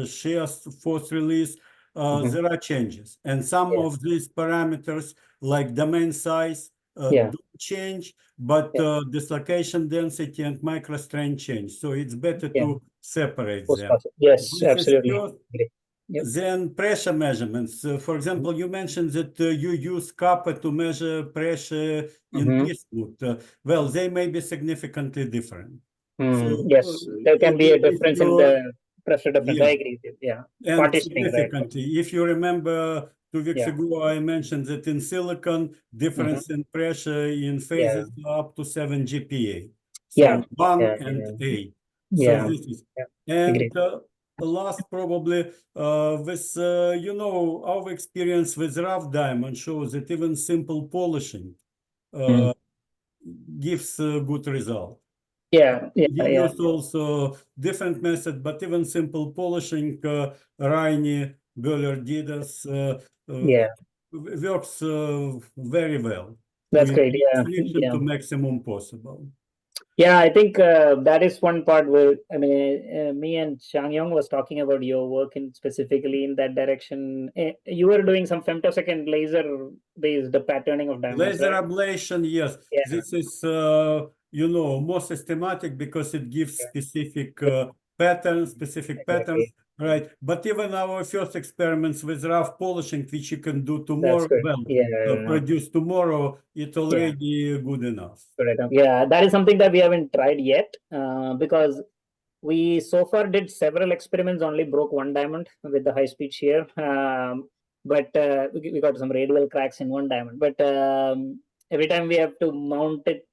shear force release, there are changes. And some of these parameters, like domain size, don't change, but dislocation density and microstrain change. So it's better to separate them. Yes, absolutely. Then pressure measurements. For example, you mentioned that you use copper to measure pressure in Eastwood. Well, they may be significantly different. So, yes, there can be a difference in the pressure difference. I agree. Yeah. And significantly, if you remember 2 weeks ago, I mentioned that in silicon, difference in pressure in phases up to 7 GPa. So 1 and 8. So this is. And last, probably, with, our experience with rough diamond shows that even simple polishing gives a good result. We used also different method, but even simple polishing, Rainy, Böhler did us, works very well. That's great. To maximum possible. Yeah, I think that is one part where me and Changyong was talking about your work specifically in that direction. You were doing some femtosecond laser-based patterning of diamonds. Laser ablation, yes. This is more systematic because it gives Yeah. specific patterns, Exactly. right? But even our first experiments with rough polishing, which you can do That's tomorrow, good. well, Yeah. produce tomorrow, it's already good enough. Correct. Yeah, that is something that we haven't tried yet, because we so far did several experiments, only broke one diamond with the high speed shear. But we got some radial cracks in one diamond. But every time we have to mount it,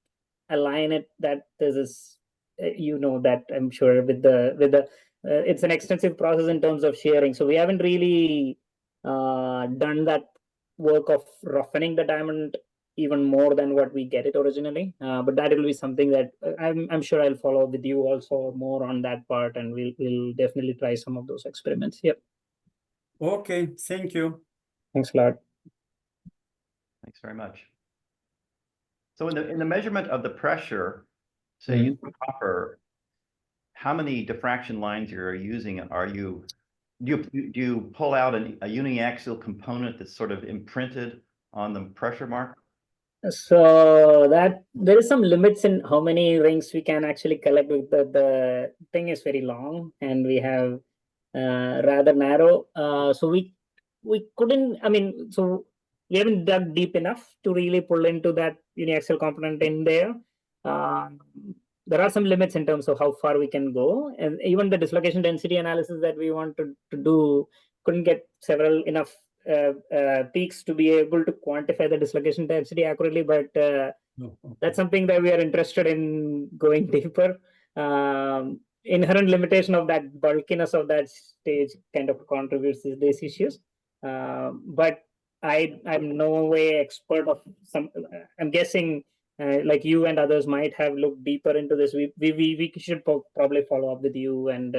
align it, that this is, that I'm sure with the it's an extensive process in terms of shearing. So we haven't really done that work of roughening the diamond even more than what we get it originally. But that will be something that I'm sure I'll follow up with you also more on that part, and we'll definitely try some of those experiments. Yep. Okay, thank you. Thanks a lot. Thanks very much. So in the measurement of the pressure, say Mhm. using copper, how many diffraction lines you're using? Do you pull out a uniaxial component that's sort of imprinted on the pressure mark? So that there is some limits in how many rings we can actually collect. With the thing is very long, and we have rather narrow. So we couldn't. I mean, so we haven't dug deep enough to really pull into that uniaxial component in there. There are some limits in terms of how far we can go, and even the dislocation density analysis that we want to do couldn't get several enough peaks to be able to quantify the dislocation density accurately. But No, okay. that's something that we are interested in going deeper. Inherent limitation of that bulkiness of that stage kind of contributes to these issues. But I'm no way expert of some. I'm guessing like you and others might have looked deeper into this. We should probably follow up with you and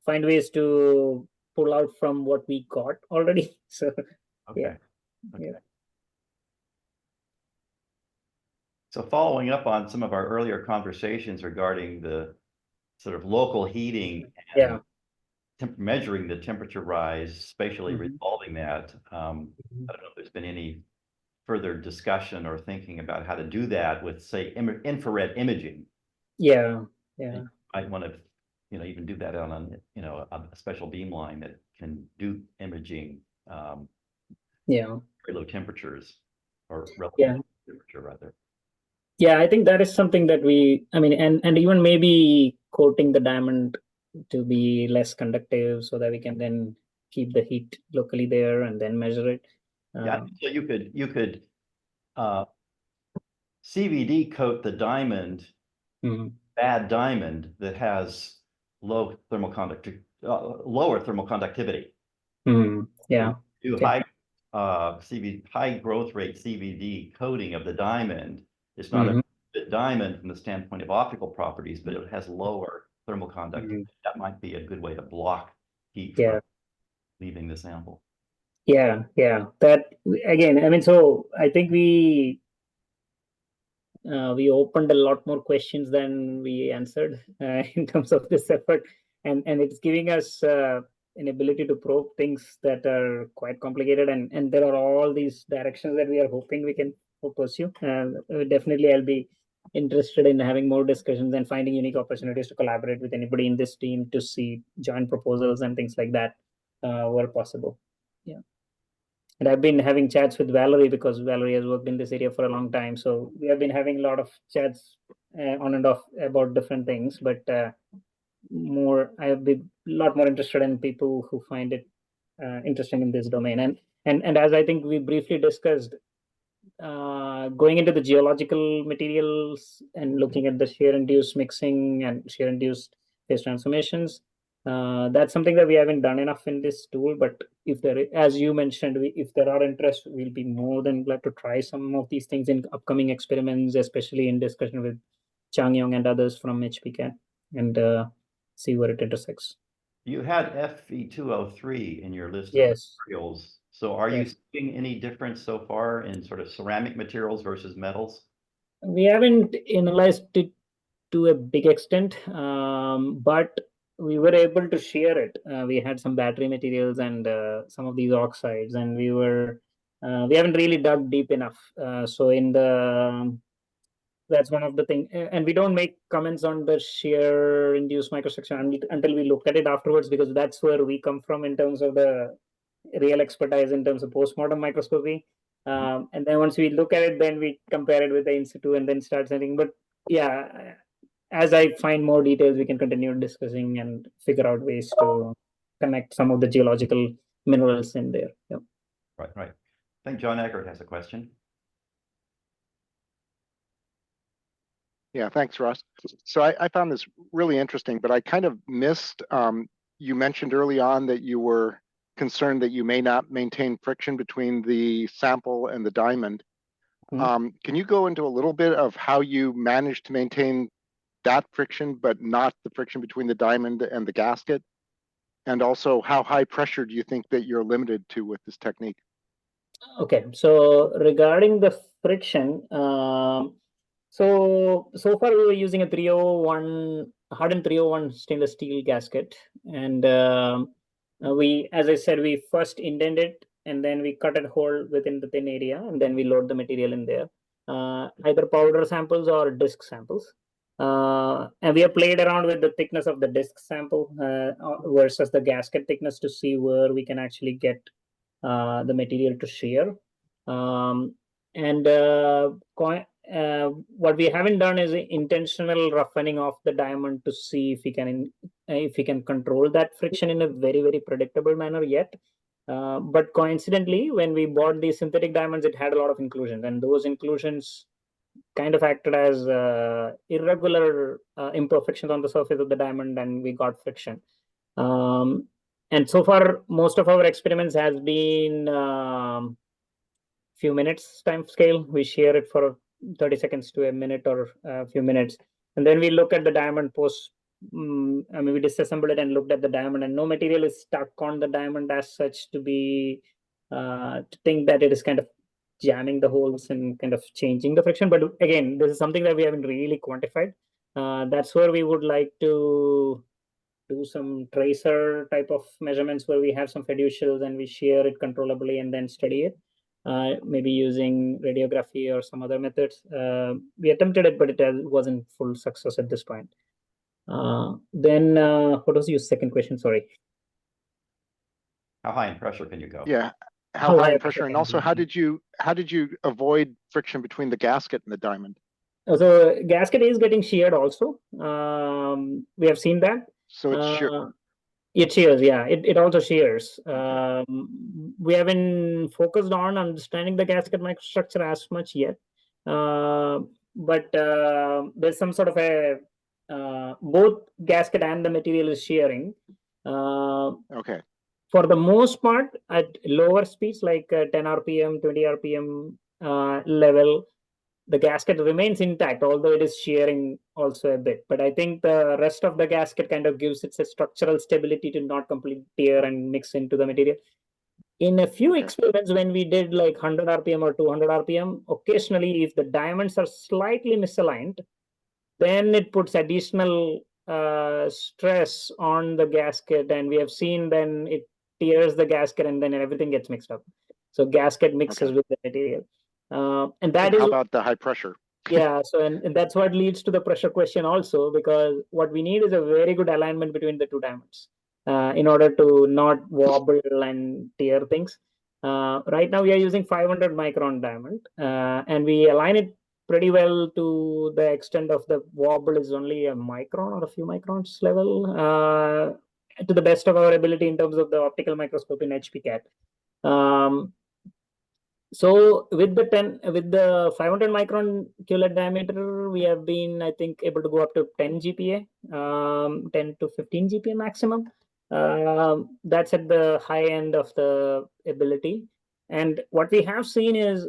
find ways to pull out from what we got already. So Okay. yeah. Okay. Yeah. So following up on some of our earlier conversations regarding the sort of local heating and measuring the temperature rise, spatially Mhm. resolving that, I don't know if there's been any further discussion or thinking about how to do that with, say, infrared imaging. Yeah. You might want to, even do that on a special beam line that can do imaging Yeah. very low temperatures, or relative Yeah. temperature rather. Yeah, I think that is something that I mean, and even maybe coating the diamond to be less conductive so that we can then keep the heat locally there and then measure it. Yeah, so you could CVD coat the diamond, Mhm. bad diamond that has lower thermal conductivity. Yeah. Do Okay. high high growth rate CVD coating of the diamond. It's not a good diamond from the standpoint of optical properties, but it has lower thermal conductivity. That might be a good way to block heat Yeah. from leaving the sample. Yeah. That again, I mean, so I think we opened a lot more questions than we answered in terms of this effort, and it's giving us an ability to probe things that are quite complicated, and there are all these directions that we are hoping we can pursue. Definitely, I'll be interested in having more discussions and finding unique opportunities to collaborate with anybody in this team to see joint proposals and things like that where possible. Yeah. And I've been having chats with Valerie because Valerie has worked in this area for a long time. So we have been having a lot of chats on and off about different things. But I have been a lot more interested in people who find it interesting in this domain. And as I think we briefly discussed, going into the geological materials and looking at the shear-induced mixing and shear-induced phase transformations. That's something that we haven't done enough in this tool, but if as you mentioned, if there are interest, we'll be more than glad to try some of these things in upcoming experiments, especially in discussion with Chang Yong and others from HPCAT, and see where it intersects. You had Fe2O3 in your list of Yes. materials. So are you Yes. seeing any difference so far in sort of ceramic materials versus metals? We haven't analyzed it to a big extent, but we were able to share it. We had some battery materials and some of these oxides, and we haven't really dug deep enough. So in the that's one of the things. And we don't make comments on the shear induced microstructure until we look at it afterwards, because that's where we come from in terms of the real expertise in terms of postmortem microscopy. And then once we look at it, then we compare it with the in situ and then start setting. But yeah, as I find more details, we can continue discussing and figure out ways to connect some of the geological minerals in there. Yeah. Right. I think John Eckert has a question. Yeah, thanks, Ross. So I found this really interesting, but I kind of missed, you mentioned early on that you were concerned that you may not maintain friction between the sample and the diamond. Can you go into a little bit of how you managed to maintain that friction, but not the friction between the diamond and the gasket? And also, how high pressure do you think that you're limited to with this technique? Okay, so regarding the friction, so far we were using a 301 hardened 301 stainless steel gasket, and we, as I said, we first indent it and then we cut a hole within the thin area, and then we load the material in there, either powder samples or disc samples. And we have played around with the thickness of the disc sample versus the gasket thickness to see where we can actually get the material to shear. What we haven't done is intentional roughening of the diamond to see if we can control that friction in a very, very predictable manner yet. But coincidentally, when we bought these synthetic diamonds, it had a lot of inclusions, and those inclusions kind of acted as irregular imperfections on the surface of the diamond, and we got friction. And so far, most of our experiments has been few minutes time scale. We shear it for 30 seconds to a minute or a few minutes, and then we look at the diamond post. We disassembled it and looked at the diamond, and no material is stuck on the diamond as such to be to think that it is kind of jamming the holes and kind of changing the friction. But again, this is something that we haven't really quantified. That's where we would like to do some tracer type of measurements where we have some fiducials and we shear it controllably and then study it, maybe using radiography or some other methods. We attempted it, but it wasn't full success at this point. Then what was your second question? Sorry. How high in pressure can you go? Yeah, how high in pressure, and also how did you avoid friction between the gasket and the diamond? So gasket is getting sheared also. We have seen that. So it's shear. It shears, yeah. It also shears. We haven't focused on understanding the gasket microstructure as much yet, but there's some sort of a both gasket and the material is shearing. Okay. For the most part, at lower speeds like 10 RPM, 20 RPM level, the gasket remains intact, although it is shearing also a bit. But I think the rest of the gasket kind of gives it a structural stability to not completely tear and mix into the material. In a few experiments, when we did like 100 RPM or 200 RPM, occasionally, if the diamonds are slightly misaligned, then it puts additional stress on the gasket. And we have seen then it tears the gasket and then everything gets mixed up. So gasket mixes with the material. And that is how about the high pressure? Yeah, so and that's what leads to the pressure question also, because what we need is a very good alignment between the two diamonds in order to not wobble and tear things. Right now we are using 500 micron diamond, and we align it pretty well to the extent of the wobble is only a micron or a few microns level, to the best of our ability in terms of the optical microscope in HPCAT. So with the 500 micron QLED diameter, we have been, I think, able to go up to 10 GPa, 10 to 15 GPa maximum. That's at the high end of the ability. And what we have seen is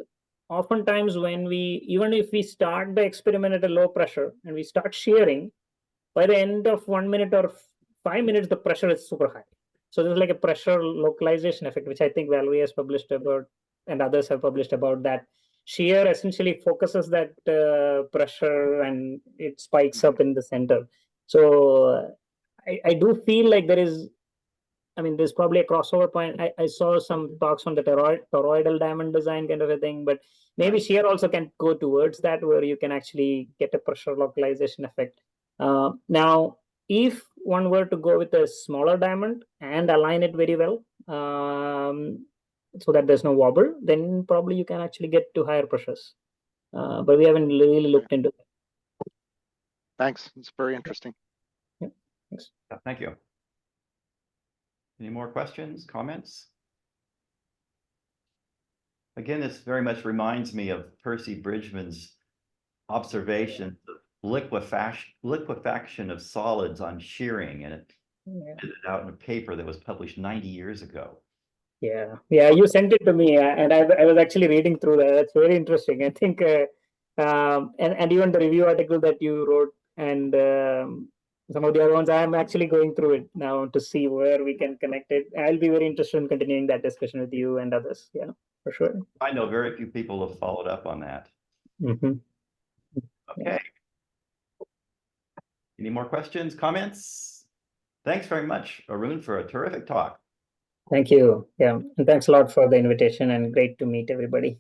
oftentimes even if we start the experiment at a low pressure and we start shearing, by the end of 1 minute or 5 minutes, the pressure is super high. So there's like a pressure localization effect, which I think Valerie has published about, and others have published about, that shear essentially focuses that pressure and it spikes up in the center. So I do feel like there is I mean, there's probably a crossover point. I saw some talks on the toroidal diamond design kind of a thing, but maybe shear also can go towards that, where you can actually get a pressure localization effect. Now, if one were to go with a smaller diamond and align it very well, so that there's no wobble, then probably you can actually get to higher pressures. But we haven't really looked into that. Thanks. It's very interesting. Yeah, thanks. Thank you. Any more questions, comments? Again, this very much reminds me of Percy Bridgman's observation of liquefaction of solids on shearing, and it did it out in a paper that was published 90 years ago. Yeah, you sent it to me, and I was actually reading through that. That's very interesting. I think, and even the review article that you wrote, and some of the other ones, I'm actually going through it now to see where we can connect it. I'll be very interested in continuing that discussion with you and others. Yeah, for sure. I know very few people have followed up on that. Mm-hmm. Okay. Any more questions, comments? Thanks very much, Arun, for a terrific talk. Thank you. Yeah, and thanks a lot for the invitation, and great to meet everybody.